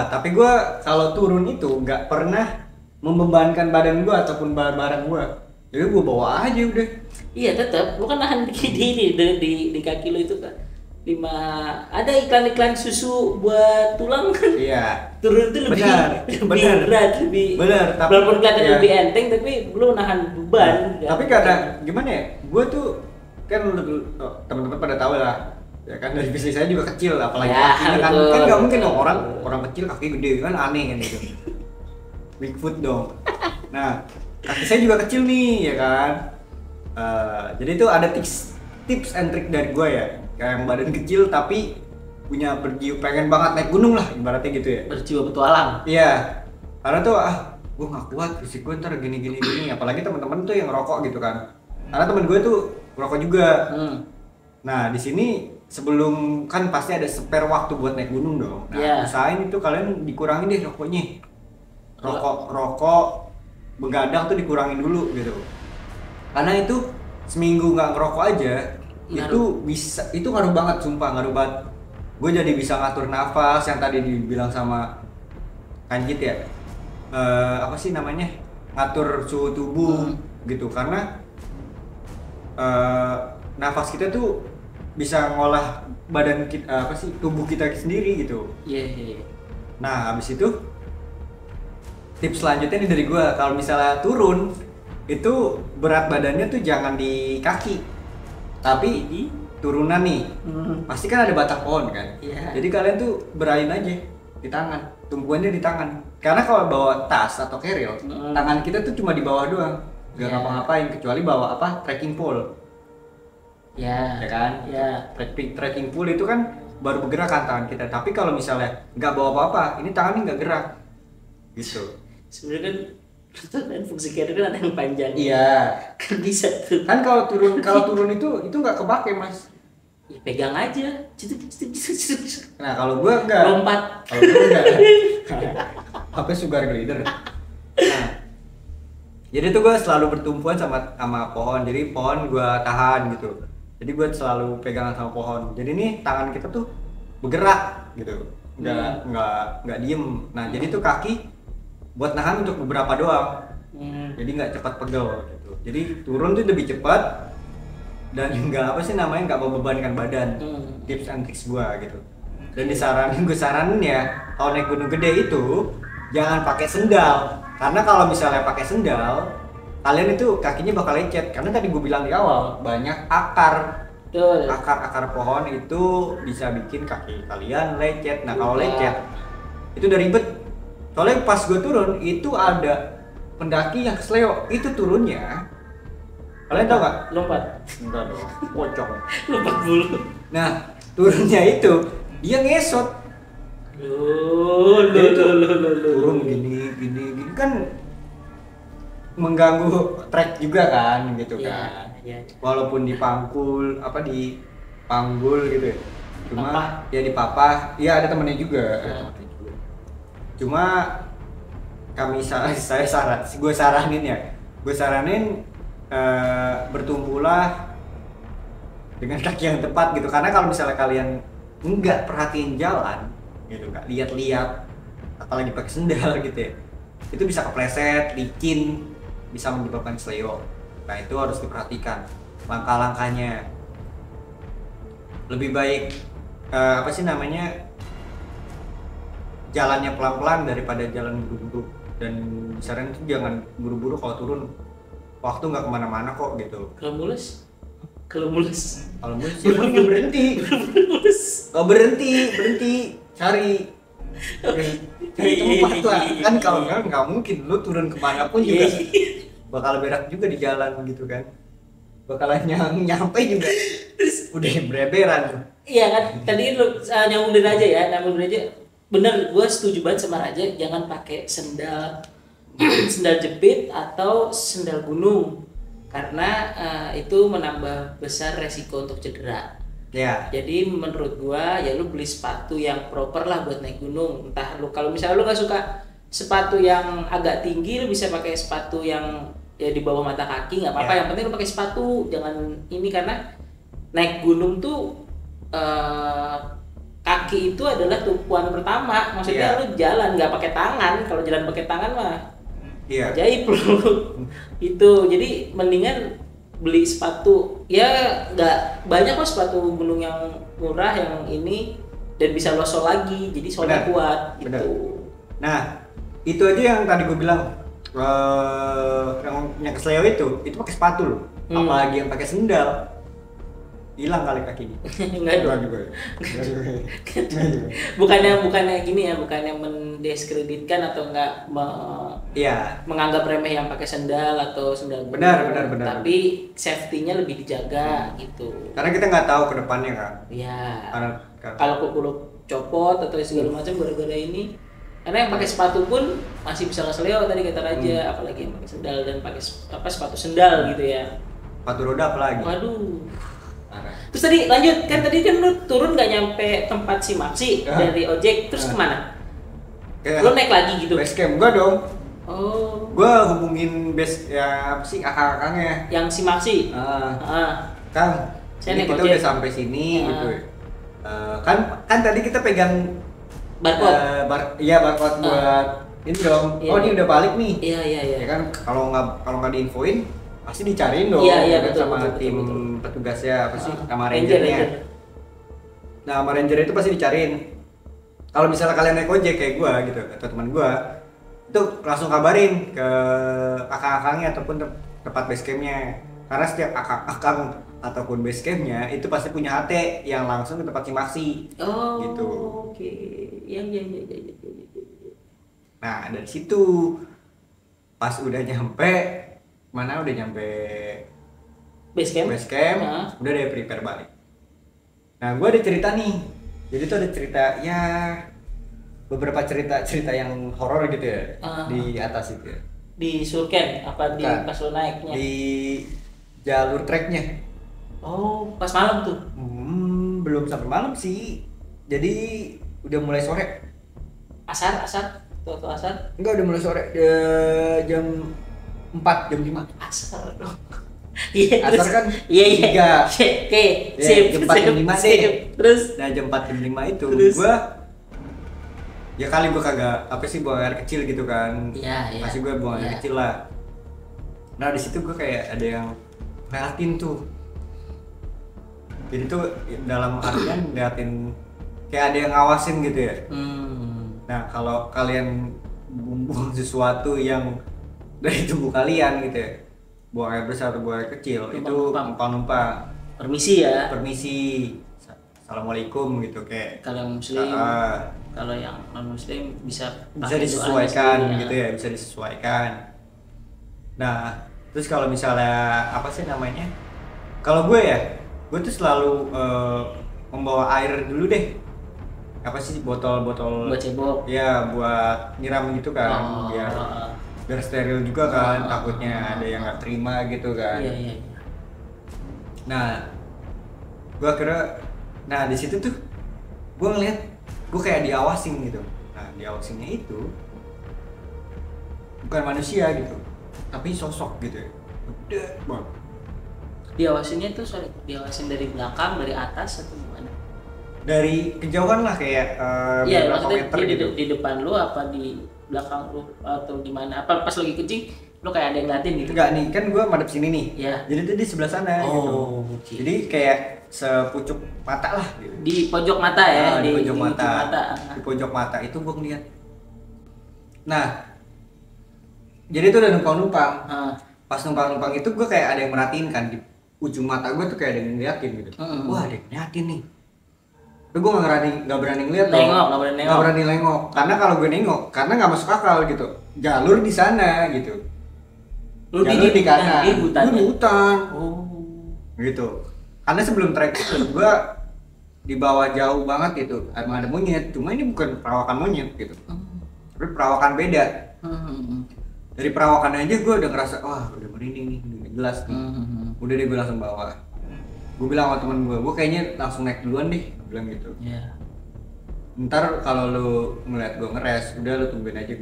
Tapi gue kalau turun itu nggak pernah membebankan badan gue ataupun barang gue. Jadi gue bawa aja udah. Iya tetap, lu kan nahan di kaki lu itu kan. Ada iklan-iklan susu buat tulang kan. Iya. Turun itu lebih berat, tapi walaupun kelihatan ya. lebih enteng tapi lu nahan beban. Tapi kadang gimana ya? Gue tuh kan teman-teman pada tahu lah. Ya kan dari fisik saya juga kecil, apalagi ya, kakinya kan nggak mungkin dong orang kecil kaki gede kan, aneh kan itu. Bigfoot dong. Nah, kaki saya juga kecil nih ya kan. Jadi itu ada tips and trick dari gue ya. Kayak yang badan kecil tapi punya berjiwa pengen banget naik gunung lah ibaratnya gitu ya. Berjiwa petualang. Iya. Karena tuh gue nggak kuat fisik gue ntar gini. Apalagi teman-teman tuh yang ngerokok gitu kan. Karena temen gue tuh ngerokok juga. Nah di sini sebelum kan pasti ada spare waktu buat naik gunung dong. Nah usahain itu kalian dikurangin deh rokoknya. Rokok begadang tuh dikurangin dulu gitu. Karena itu seminggu nggak ngerokok aja itu ngaruh banget, sumpah ngaruh banget. Gue jadi bisa ngatur nafas yang tadi dibilang sama Kanjit ya. Apa sih namanya? Ngatur suhu tubuh gitu karena nafas kita tuh bisa ngolah badan kita tubuh kita sendiri gitu. Iya. Nah, habis itu tips selanjutnya nih dari gua, kalau misalnya turun itu berat badannya tuh jangan di kaki. Tapi di turunan nih. Pasti kan ada batang pohon kan? Iya. Jadi kalian tuh berain aja di tangan, tumpuannya di tangan. Karena kalau bawa tas atau keril, tangan kita tuh cuma di bawah doang. Gak ngapa-ngapain kecuali bawa trekking pole. Ya kan? Ya. Trekking pole itu kan baru bergerak kan tangan kita. Tapi kalau misalnya nggak bawa apa-apa, ini tangannya nggak gerak. Gitu. Sebenarnya kan fungsi carrier kan ada yang panjang. Iya. Kan bisa tuh. Kan kalau turun itu nggak kepake mas. Ya, pegang aja. Nah kalau gua enggak. Lompat. Kalau gua enggak. Apa sugar glider. Nah. Jadi tuh gua selalu bertumpuan sama pohon. Jadi pohon gua tahan gitu. Jadi gue selalu pegangan sama pohon. Jadi nih tangan kita tuh bergerak gitu, nggak diem. Nah jadi tuh kaki buat nahan untuk beberapa doang. Jadi nggak cepat pegel gitu. Jadi turun tuh lebih cepat dan nggak membebankan badan. Tips and tricks gue gitu. Dan gue saranin ya kalau naik gunung gede itu jangan pakai sendal. Karena kalau misalnya pakai sendal kalian itu kakinya bakal lecet karena tadi gue bilang di awal banyak akar pohon itu bisa bikin kaki kalian lecet. Nah kalau lecet itu udah ribet. Soalnya pas gue turun itu ada pendaki yang kesleo, itu turunnya kalian tau gak? Lompat. Enggak dong, pocong. Lompat bulu. Nah turunnya itu dia ngesot. Turun gini kan mengganggu trek juga kan gitu kan. Ya. Walaupun dipanggul gitu ya. Cuma ya dipapah, ya ada temennya juga. Cuma gue saranin bertumpulah dengan kaki yang tepat gitu. Karena kalau misalnya kalian nggak perhatiin jalan gitu, nggak lihat-lihat apalagi pakai sendal gitu ya, itu bisa kepleset, licin, bisa menyebabkan kesleo. Nah itu harus diperhatikan langkah-langkahnya. Lebih baik jalannya pelan-pelan daripada jalan buru-buru. Dan disarankan itu jangan buru-buru kalau turun, waktu nggak kemana-mana kok gitu. Kalau mulus ya berhenti. Kalau berhenti cari tempat lah kan. Kalau nggak mungkin lu turun kemana pun juga bakal berak juga di jalan gitu kan, bakalan nyampe juga udah bereberan. Iya kan, tadi lu nyambung aja. bener, gue setuju banget sama Raja, jangan pakai sendal sendal jepit atau sendal gunung karena itu menambah besar resiko untuk cedera. Ya. Jadi menurut gua ya lu beli sepatu yang proper lah buat naik gunung. Entah lu kalau misalnya lu nggak suka sepatu yang agak tinggi, lu bisa pakai sepatu yang ya di bawah mata kaki nggak apa-apa. Yang penting lu pakai sepatu, jangan ini karena naik gunung tuh kaki itu adalah tumpuan pertama. Maksudnya lu jalan nggak pakai tangan. Kalau jalan pakai tangan mah ajaib lu. Itu jadi mendingan beli sepatu ya nggak banyak kok sepatu gunung yang murah yang ini dan bisa losol lagi jadi solnya kuat gitu. Bener. Nah itu aja yang tadi gue bilang yang kesleo itu pakai sepatu loh. Apalagi yang pakai sendal hilang kali kakinya. Enggak dong. bukannya gini ya, bukannya mendiskreditkan atau enggak menganggap remeh yang pakai sendal atau sendal gunung. Benar. Tapi safety-nya lebih dijaga gitu. Karena kita nggak tahu ke depannya kan. Iya. Kalau kuku lo copot atau segala macam gara-gara ini. Karena yang pakai sepatu pun masih bisa kesleo tadi kata Raja, apalagi yang pakai sendal dan pakai sepatu sendal gitu ya. Sepatu roda apalagi. Waduh. Terus tadi lanjut kan tadi kan lu turun nggak nyampe tempat si Maxi dari ojek terus kemana? Lu naik lagi gitu? Base camp gua dong. Oh. Gua hubungin base ya apa sih kakak-kakaknya? Yang si Maxi. Kang, kita udah sampai sini gitu. Kan tadi kita pegang barcode. Barcode buat ini dong. Iya, ini udah balik nih. Iya. Ya kan kalau nggak diinfoin pasti dicariin dong. Iya, betul, sama betul, tim betul. petugasnya apa sih sama rangernya. Nah sama ranger itu pasti dicariin. Kalau misalnya kalian naik ojek kayak gua gitu atau teman gua itu langsung kabarin ke akang-akangnya ataupun tempat base campnya. Karena setiap akang ataupun base campnya itu pasti punya HT yang langsung ke tempat si Maxi. Oh, gitu. Oke. Iya. Nah dari situ pas udah nyampe base camp udah deh prepare balik. Nah gue ada cerita nih, jadi tuh ada cerita ya beberapa cerita yang horor gitu ya di atas itu ya. Di surken apa di pas lo naiknya? Di jalur treknya. Oh pas malam tuh? Belum sampai malam sih, jadi udah mulai sore. Asar? Tuh asar? Enggak, udah mulai sore, jam 4, jam 5. Asar dong. Asar kan? Iya. Oke, jam 4, jam 5 deh. Terus? Nah jam 4, jam 5 itu gua ya kali gua kagak apa sih buang air kecil gitu kan. Iya. Masih gua buang air kecil lah. Nah di situ gua kayak ada yang ngeliatin tuh. Jadi tuh dalam artian ngeliatin kayak ada yang ngawasin gitu ya. Nah kalau kalian buang sesuatu yang dari tubuh kalian gitu ya, buang air besar atau buang air kecil, itu numpang-numpang. Permisi ya. Assalamualaikum gitu kayak. Kalau yang muslim, kalau yang non muslim bisa disesuaikan gitu ya, bisa disesuaikan. Nah terus kalau misalnya apa sih namanya? Kalau gue tuh selalu membawa air dulu deh. Apa sih botol-botol buat cebok ya buat nyiram gitu kan biar steril juga kan, takutnya ada yang nggak terima gitu kan. Iya. Nah di situ tuh gue ngeliat gue kayak diawasin gitu. Nah diawasinnya itu bukan manusia gitu tapi sosok gitu ya, gede banget. Diawasinnya tuh diawasin dari belakang, dari atas atau gimana? Dari kejauhan lah kayak beberapa meter gitu. Di depan lu apa di belakang lu atau gimana? Apa pas lagi kencing lu kayak ada yang ngeliatin gitu? Enggak nih, kan gua madep sini nih. Iya. Jadi tuh di sebelah sana gitu. Okay. Jadi kayak sepucuk mata lah gitu. Di pojok mata ya? Di pojok mata. Di pojok mata itu gua ngeliat. Nah, jadi tuh udah numpang-numpang. Pas numpang-numpang itu gua kayak ada yang merhatiin kan di ujung mata gua tuh kayak ada yang ngeliatin gitu. Wah, ada yang ngeliatin nih. Tapi gue nggak berani ngeliat dong. Nggak berani nengok. Karena kalau gue nengok, karena nggak masuk akal gitu. Jalur di sana gitu. Jalur di kanan. Di hutan. Oh. Gitu. Karena sebelum trek itu gue di bawah jauh banget gitu, emang ada monyet, cuma ini bukan perawakan monyet gitu, tapi perawakan beda. Dari perawakan aja gue udah ngerasa wah udah merinding nih, udah jelas nih. Udah deh gue langsung bawa. Gue bilang sama temen gue kayaknya langsung naik duluan deh, gue bilang gitu. Ntar kalau lu ngeliat gue ngeres, udah lu tungguin aja,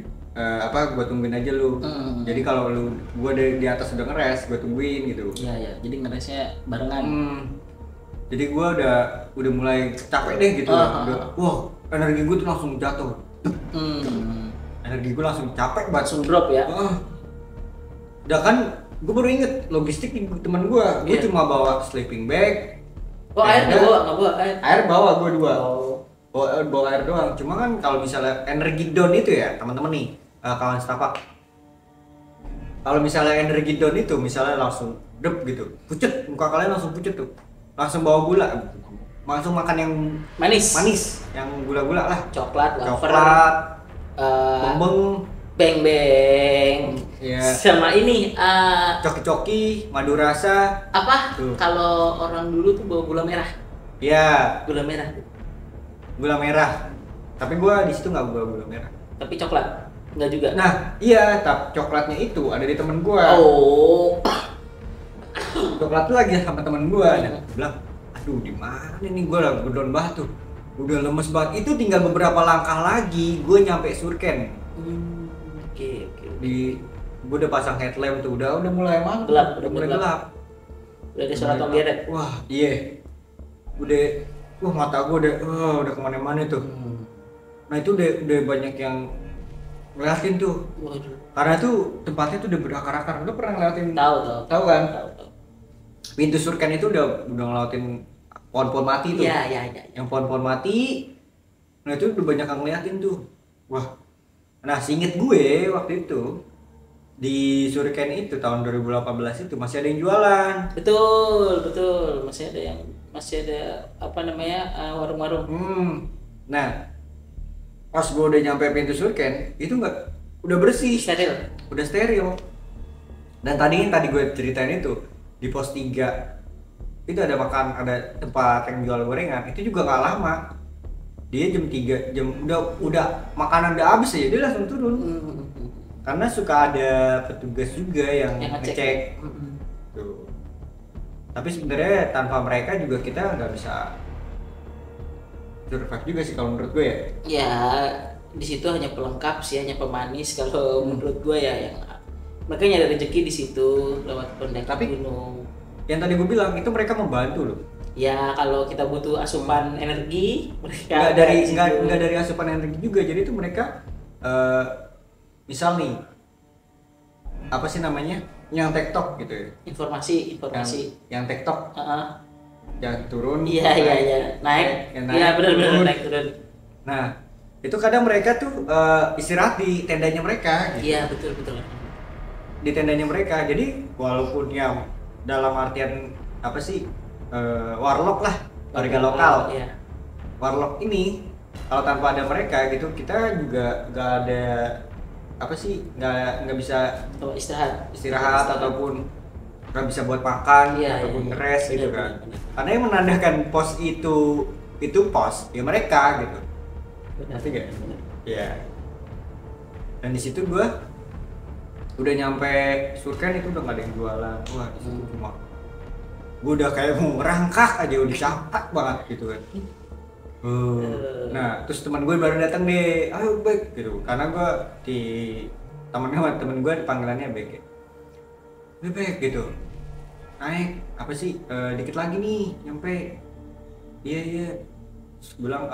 gue tungguin aja lu. Jadi kalau lu gue di atas udah ngeres, gue tungguin gitu. Iya, jadi ngeresnya barengan. Jadi gue udah mulai capek deh gitu. Wah, energi gue tuh langsung jatuh. Energi gue langsung capek banget, langsung drop ya. Udah kan, gue baru inget logistik di teman gue cuma bawa sleeping bag. Air nggak bawa air. Air bawa gue 2. Bawa air doang. Cuma kan kalau misalnya energi down itu ya teman-teman nih, kawan setapak. Kalau misalnya energi down itu misalnya langsung dep gitu, pucet, muka kalian langsung pucet tuh. Langsung bawa gula, langsung makan yang manis, yang gula-gula lah. Coklat, beng, beng, sama ini coki-coki, madu rasa. Apa? Kalau orang dulu tuh bawa gula merah. Iya. Gula merah. Gula merah. Tapi gua di situ nggak bawa gula merah. Tapi coklat? Nggak juga. Nah, iya, tapi coklatnya itu ada di temen gua. Coklat tuh lagi sama temen gua. Nah, gua bilang, aduh di mana nih, gua lagi down banget tuh. Udah lemes banget. Itu tinggal beberapa langkah lagi gua nyampe Surken. Oke. Gua udah pasang headlamp tuh, udah mulai emang gelap. Udah ada suara tomberet. Wah, iya. Mata gua udah kemana-mana tuh. Nah itu udah banyak yang ngeliatin tuh. Waduh. Karena tuh tempatnya tuh udah berakar-akar. Lu pernah ngeliatin? Tahu kan? Tahu. Pintu Surken itu udah ngeliatin pohon-pohon mati tuh. Iya. Yang pohon-pohon mati. Nah itu udah banyak yang ngeliatin tuh. Wah. Nah seinget gue waktu itu di Surken itu tahun 2018 itu masih ada yang jualan. Betul. Masih ada warung-warung. Nah, pas gue udah nyampe pintu Surken, itu udah bersih, udah steril. Dan tadi gue ceritain itu di pos 3 itu ada tempat yang jual gorengan, itu juga nggak lama. Dia jam 3 udah makanan udah habis aja dia langsung turun. Karena suka ada petugas juga yang ngecek. Tuh. Tapi sebenarnya tanpa mereka juga kita nggak bisa survive juga sih kalau menurut gue ya. Ya di situ hanya pelengkap sih, hanya pemanis kalau menurut gue ya, yang mereka nyari rezeki di situ lewat pendaki gunung. Yang tadi gue bilang itu mereka membantu loh. Ya kalau kita butuh asupan energi mereka nggak dari asupan energi juga. Jadi itu mereka misal nih apa sih namanya yang TikTok gitu ya, informasi yang TikTok yang turun naik benar naik turun. Nah itu kadang mereka tuh istirahat di tendanya mereka gitu. Iya betul di tendanya mereka. Jadi walaupun yang dalam artian apa sih warlock lah, warga lokal iya. Warlock ini kalau tanpa ada mereka gitu kita juga nggak ada apa sih, nggak bisa istirahat ataupun nggak bisa buat makan ataupun ngeres gitu kan. Karena yang menandakan pos itu pos ya mereka gitu. Ngerti nggak? Iya. Dan di situ gua udah nyampe Surken itu udah nggak ada yang jualan. Wah di situ cuma gua udah kayak mau merangkak aja, udah capek banget gitu kan. Nah terus teman gue baru datang deh, ayo Bek gitu, karena gue temen gue panggilannya Bek ya. Bek gitu, naik apa sih dikit lagi nih nyampe. Iya terus bilang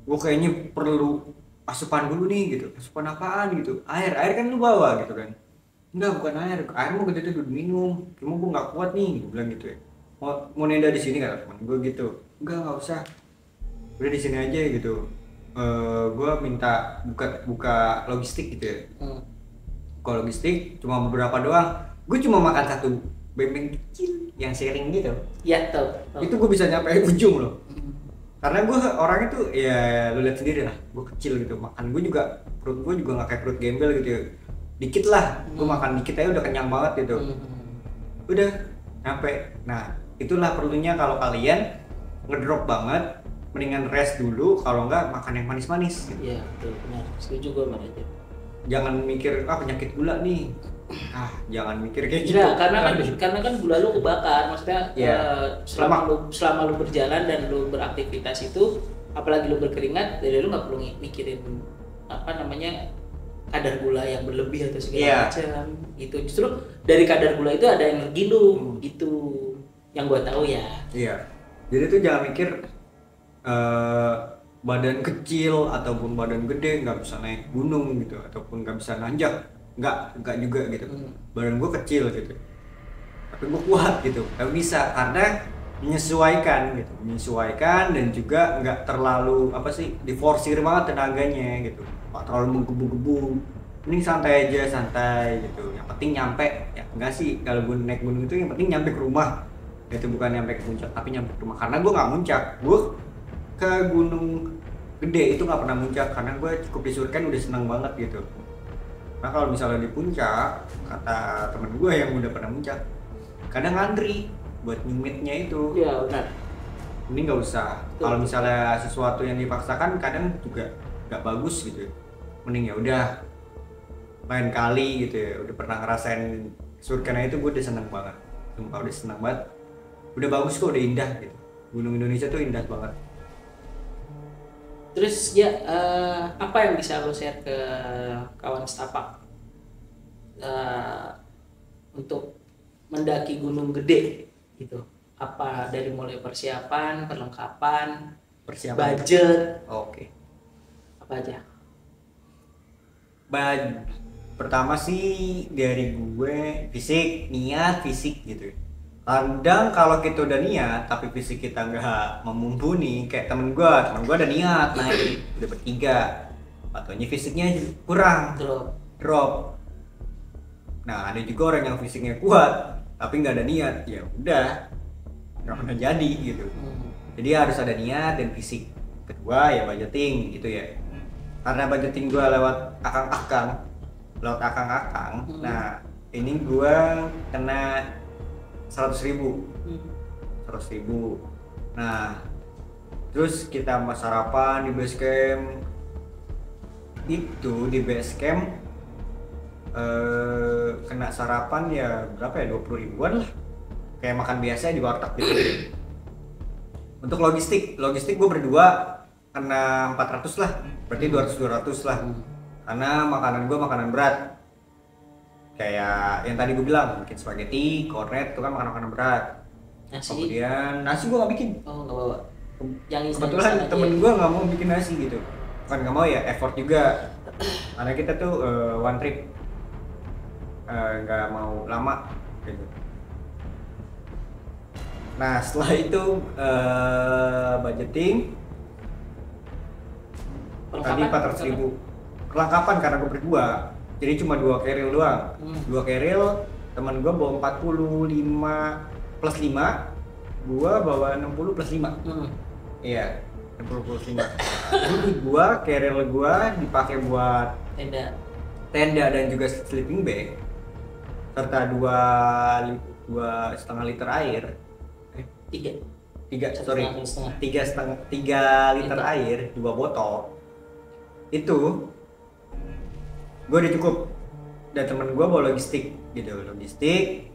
gue kayaknya perlu asupan dulu nih gitu. Asupan apaan gitu? Air kan lu bawa gitu kan. Enggak, bukan air mau gede tuh minum, cuma gue nggak kuat nih gue bilang gitu ya. Mau nenda di sini kata teman gue gitu. Nggak usah, udah di sini aja gitu. Gue minta buka logistik gitu ya. Buka logistik cuma beberapa doang. Gue cuma makan satu bembeng kecil yang sharing gitu. Iya tahu. Itu gue bisa nyampe ujung loh. Karena gue orangnya tuh ya lu lihat sendiri lah, gue kecil gitu. Makan gue juga, perut gue juga nggak kayak perut gembel gitu ya. Dikit lah, gue makan dikit aja udah kenyang banget gitu. Udah nyampe. Nah itulah perlunya kalau kalian ngedrop banget, mendingan rest dulu, kalau enggak makan yang manis-manis gitu. Iya, betul, benar. Setuju gue sama Raja. Jangan mikir penyakit gula nih. Jangan mikir kayak gitu. Enggak, karena kan gula lu kebakar. Maksudnya selama lu berjalan dan lu beraktivitas itu, apalagi lu berkeringat, jadi lu nggak perlu mikirin kadar gula yang berlebih atau segala macam gitu. Justru dari kadar gula itu ada energi lu gitu, yang gua tahu ya. Iya. Jadi tuh jangan mikir badan kecil ataupun badan gede nggak bisa naik gunung gitu, ataupun nggak bisa nanjak, nggak juga gitu. Badan gua kecil gitu, tapi gua kuat gitu, nggak bisa, karena menyesuaikan dan juga nggak terlalu diforsir banget tenaganya gitu, nggak terlalu menggebu-gebu. Mending santai gitu, yang penting nyampe. Ya enggak sih, kalau gue naik gunung itu yang penting nyampe ke rumah, itu bukan nyampe ke puncak tapi nyampe ke rumah. Karena gue nggak muncak, gue ke gunung gede itu nggak pernah muncak, karena gue cukup disurkan udah senang banget gitu. Nah kalau misalnya di puncak, kata temen gue yang udah pernah muncak, kadang ngantri buat nyemitnya itu. Iya benar. Ini nggak usah. Kalau misalnya sesuatu yang dipaksakan kadang juga nggak bagus gitu. Mending ya udah lain kali gitu ya. Udah pernah ngerasain surkana itu, gue udah seneng banget. Sumpah udah seneng banget. Udah bagus kok, udah indah gitu. Gunung Indonesia tuh indah banget. Terus ya apa yang bisa lo share ke kawan setapak untuk mendaki gunung gede gitu? Apa dari mulai persiapan, perlengkapan, budget? Oke. Apa aja? Pertama sih dari gue fisik, niat fisik gitu. Kadang kalau kita udah niat tapi fisik kita nggak memumpuni, kayak temen gue udah niat naik udah bertiga, ataunya fisiknya kurang, drop. Nah ada juga orang yang fisiknya kuat tapi nggak ada niat, ya udah nggak pernah jadi gitu. Jadi harus ada niat dan fisik. Kedua ya budgeting gitu ya, karena budgeting gue lewat akang-akang. Nah ini gue kena 100.000. Nah terus kita sarapan di base camp. Itu di base camp kena sarapan ya berapa ya, 20.000-an lah, kayak makan biasa di warteg gitu. Untuk logistik gue berdua kena 400 lah, berarti 200 lah. Karena makanan gue makanan berat, kayak yang tadi gue bilang, bikin spaghetti, kornet itu kan makanan berat. Kemudian nasi gue nggak bikin. Nggak bawa. Yang kebetulan temen gue nggak mau bikin nasi gitu, bukan nggak mau ya, effort juga. Karena kita tuh one trip, nggak mau lama gitu. Nah setelah itu budgeting tadi 400.000. Perlengkapan karena gue berdua, jadi cuma 2 keril doang. 2 keril, teman gue bawa 45 plus 5, gue bawa 60 plus 5. Iya, 60 plus 5. Jadi keril gue dipakai buat tenda dan juga sleeping bag, serta 2,5 liter air. 3 liter air, 2 botol. Itu gue udah cukup. Dan temen gue bawa logistik gitu, logistik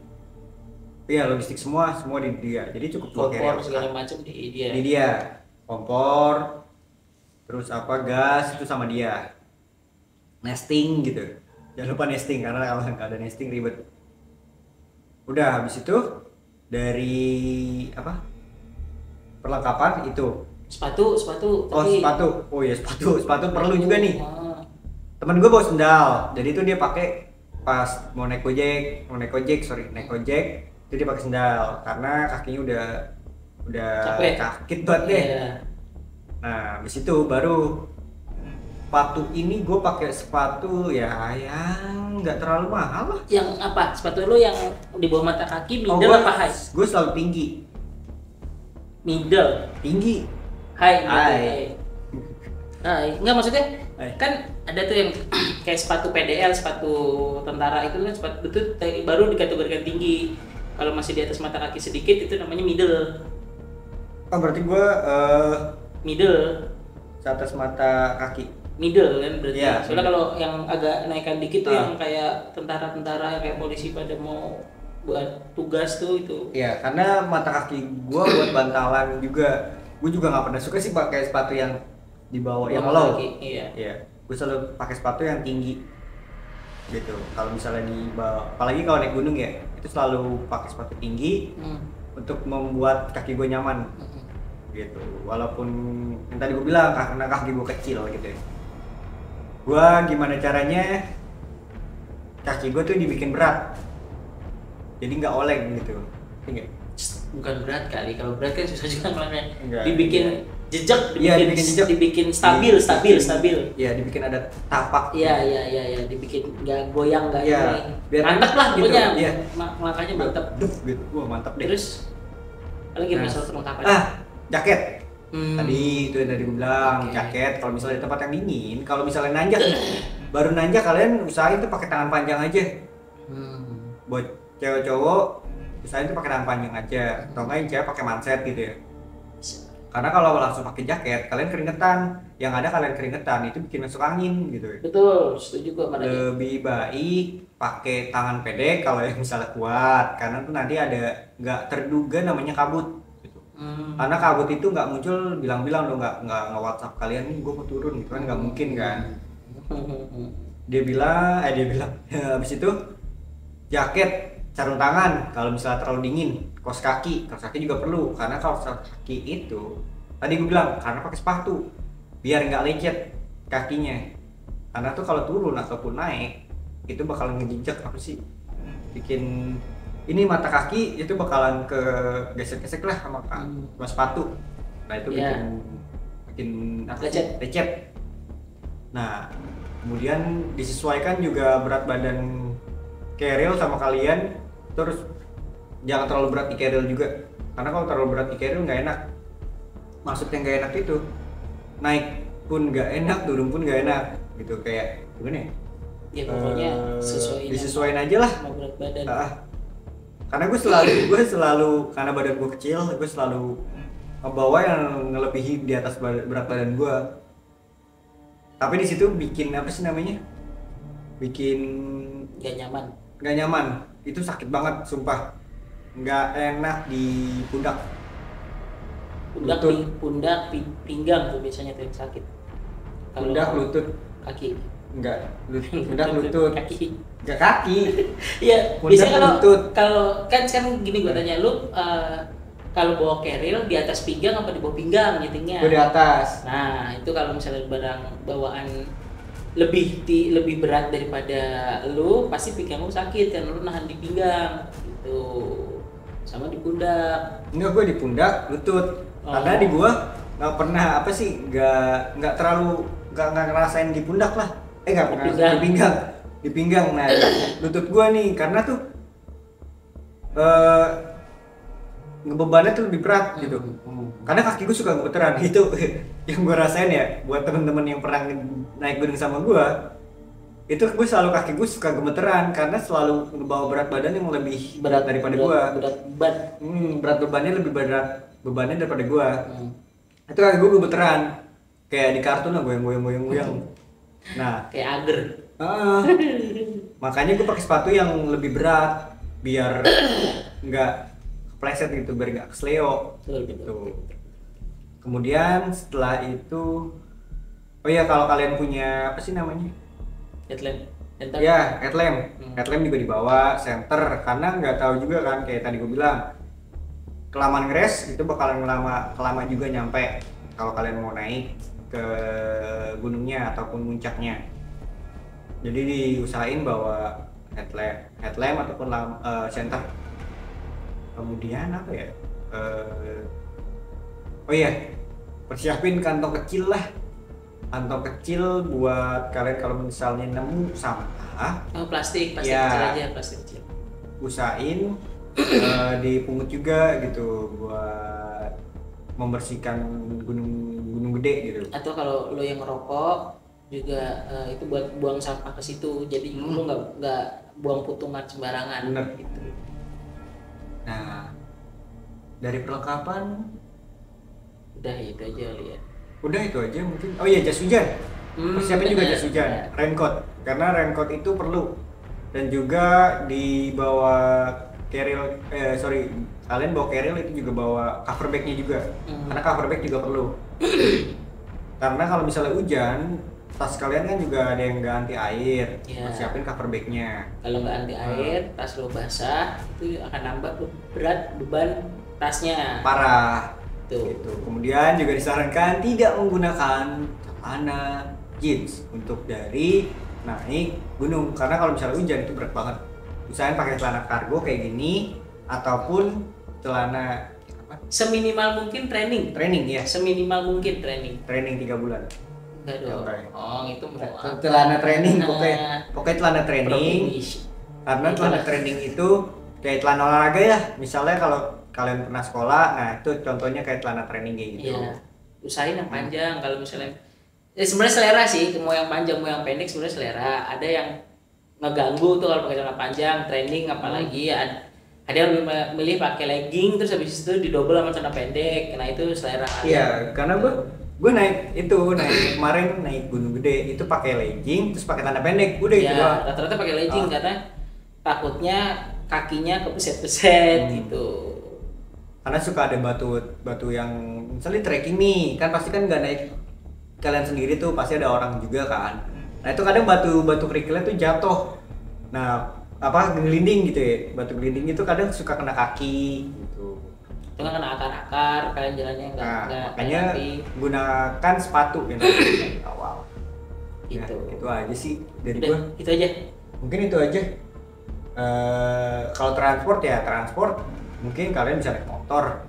semua di dia, jadi cukup. Kompor segala macam di dia kompor, terus gas itu sama dia. Nesting gitu, jangan lupa nesting, karena kalau nggak ada nesting ribet. Udah habis itu dari perlengkapan itu sepatu perlu juga nih. Temen gue bawa sendal, jadi itu dia pakai pas mau naik ojek itu dia pakai sendal karena kakinya udah sakit banget deh. Nah habis itu baru sepatu ini gue pakai sepatu yang nggak terlalu mahal lah. Yang apa? Sepatu lo yang di bawah mata kaki, middle apa high? Gue selalu tinggi. Middle. Tinggi. High. Enggak, maksudnya kan ada tuh yang kayak sepatu PDL, sepatu tentara itu kan sepatu itu baru dikategorikan tinggi. Kalau masih di atas mata kaki sedikit itu namanya middle. Oh berarti gue middle, atas mata kaki. Middle kan berarti. Yeah, soalnya kalau yang agak naikkan dikit tuh yang kayak tentara-tentara kayak polisi pada mau buat tugas tuh itu. Iya, karena mata kaki gue buat bantalan juga. Gue juga nggak pernah suka sih pakai sepatu yang di bawah yang low. Iya. Iya, gue selalu pakai sepatu yang tinggi gitu. Kalau misalnya di bawah, apalagi kalau naik gunung ya, itu selalu pakai sepatu tinggi untuk membuat kaki gue nyaman gitu. Walaupun yang tadi gue bilang karena kaki gue kecil gitu ya. Gue gimana caranya kaki gue tuh dibikin berat, jadi nggak oleng gitu. Enggak. Bukan berat kali, kalau berat kan susah juga ngelakuin. Enggak, dibikin jejak, dibikin jejak, dibikin stabil. Iya, dibikin ada tapak. Iya, dibikin nggak goyang nggak ini. Biar mantap lah gitu. pokoknya. Iya. Langkahnya mantap. Gitu. Wah, mantap deh. Terus lagi masalah perlengkapan. Jaket. Tadi itu yang tadi gue bilang, jaket kalau misalnya di tempat yang dingin, kalau misalnya nanjak baru nanjak kalian usahain tuh pakai tangan panjang aja. Buat cewek cowok usahain tuh pakai tangan panjang aja, atau enggak yang cewek pakai manset gitu ya. Karena kalau langsung pakai jaket kalian keringetan, yang ada kalian keringetan itu bikin masuk angin gitu ya. Betul, setuju gue. Lebih baik pakai tangan pendek kalau yang misalnya kuat, karena tuh nanti ada nggak terduga namanya kabut. Karena kabut itu nggak muncul bilang-bilang dong, nggak WhatsApp kalian nih gue mau turun gitu kan, nggak mungkin kan. Dia bilang habis itu jaket, sarung tangan kalau misalnya terlalu dingin, kaos kaki juga perlu, karena kaos kaki itu tadi gue bilang karena pakai sepatu biar nggak lecet kakinya, karena tuh kalau turun ataupun naik itu bakalan ngejejak apa sih, bikin ini mata kaki itu bakalan ke gesek-gesek lah sama sepatu. Nah itu bikin lecet. Nah kemudian disesuaikan juga berat badan keril sama kalian, terus jangan terlalu berat di keril juga, karena kalau terlalu berat di keril nggak enak. Maksudnya nggak enak itu naik pun nggak enak, turun pun nggak enak gitu, kayak gimana ya? Ya pokoknya disesuaikan aja lah sama berat badan. Karena gue selalu karena badan gue kecil, gue selalu ngebawa yang ngelebihi di atas berat badan gue. Tapi di situ bikin apa sih namanya? Bikin nggak nyaman. Itu sakit banget, sumpah. Nggak enak di pundak. Pundak, pinggang tuh biasanya tuh yang sakit. Pundak, lutut, kaki. Enggak, pundak, lutut, kaki. Enggak kaki. Iya, biasanya kalau kan sekarang gini gue tanya lu, kalau bawa keril di atas pinggang apa di bawah pinggang nyetingnya? Gue di atas. Nah, itu kalau misalnya barang bawaan lebih berat daripada lu, pasti pinggang lu sakit karena lu nahan di pinggang gitu. Sama di pundak. Enggak, gue di pundak, lutut. Karena di gua nggak pernah apa sih, nggak terlalu nggak ngerasain di pundak lah. Nggak pernah di pinggang. Nah lutut gua nih karena tuh ngebebannya tuh lebih berat gitu. Karena kaki gua suka gemeteran gitu. Yang gua rasain ya, buat temen-temen yang pernah naik gunung sama gua, itu gue selalu kaki gue suka gemeteran karena selalu ngebawa berat badan yang lebih berat daripada gua. Berat bebannya lebih berat bebannya daripada gua. Itu kaki gue gemeteran kayak di kartun lah, goyang. Nah kayak ager. Makanya gue pakai sepatu yang lebih berat biar nggak kepleset gitu, biar nggak kesleo gitu. Kemudian setelah itu, oh iya, kalau kalian punya apa sih namanya, headlamp. Ya, headlamp juga dibawa, center, karena nggak tahu juga kan, kayak tadi gue bilang, kelamaan ngeres itu bakalan kelama juga nyampe kalau kalian mau naik ke gunungnya ataupun puncaknya. Jadi diusahain bawa headlamp ataupun center. Kemudian apa ya? Oh iya, persiapin kantong kecil lah. Kantong kecil buat kalian kalau misalnya nemu sampah. Plastik ya, kecil aja, plastik kecil. Usahain dipungut juga gitu buat membersihkan gunung gede gitu. Atau kalau lo yang ngerokok juga itu buat buang sampah ke situ, jadi lo nggak buang putungan sembarangan. Bener gitu. Nah dari perlengkapan Udah itu aja kali ya. Udah itu aja mungkin. Oh iya, jas hujan. Persiapin juga jas hujan, raincoat. Karena raincoat itu perlu. Dan juga dibawa carrier, kalian bawa carrier itu juga bawa cover bag-nya juga. Karena cover bag juga perlu. Karena kalau misalnya hujan, tas kalian kan juga ada yang nggak anti air. Siapin cover bag-nya. Kalau nggak anti air, tas lo basah, itu akan nambah berat beban tasnya. Parah. Gitu. Kemudian juga disarankan tidak menggunakan celana jeans untuk dari naik gunung, karena kalau misalnya hujan itu berat banget. Usahain pakai celana kargo kayak gini ataupun celana seminimal mungkin training ya. Seminimal mungkin training 3 bulan. Enggak dong. Oh, itu celana training, pokoknya celana training. Karena celana training itu kayak celana olahraga ya. Misalnya kalau kalian pernah sekolah, nah itu contohnya kayak celana training kayak gitu. Iya. Usahain yang panjang. Kalau misalnya sebenarnya selera sih, mau yang panjang mau yang pendek sebenarnya selera. Ada yang ngeganggu tuh kalau pakai celana panjang training, apalagi ada yang lebih milih pakai legging terus habis itu didobel sama celana pendek. Nah itu selera. Iya, karena gue naik kemarin naik Gunung Gede itu pakai legging terus pakai celana pendek, udah gitu doang. Rata-rata pakai legging karena takutnya kakinya kepeset-peset gitu. Karena suka ada batu yang misalnya trekking nih, kan pasti kan nggak naik kalian sendiri tuh, pasti ada orang juga kan. Nah itu kadang batu kerikilnya tuh jatuh. Nah gelinding gitu ya, batu gelinding itu kadang suka kena kaki gitu. Itu kan kena akar-akar, kalian jalannya nggak makanya gunakan sepatu yang awal. Gitu. Ya, itu aja sih dari gua. Itu aja. Mungkin itu aja. Kalau transport mungkin kalian bisa naik motor,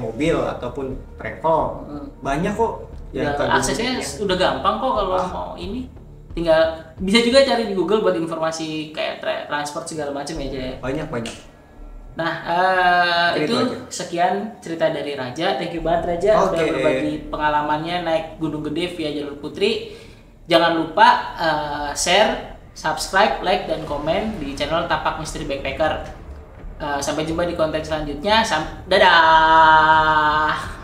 mobil ataupun travel. Banyak kok. Ya, aksesnya udah gampang kok kalau mau ini. Tinggal bisa juga cari di Google buat informasi kayak transport segala macam ya. Banyak. Nah, itu sekian cerita dari Raja. Thank you banget Raja udah berbagi pengalamannya naik Gunung Gede via jalur Putri. Jangan lupa share, subscribe, like dan komen di channel Tapak Misteri Backpacker. Sampai jumpa di konten selanjutnya. Dadah.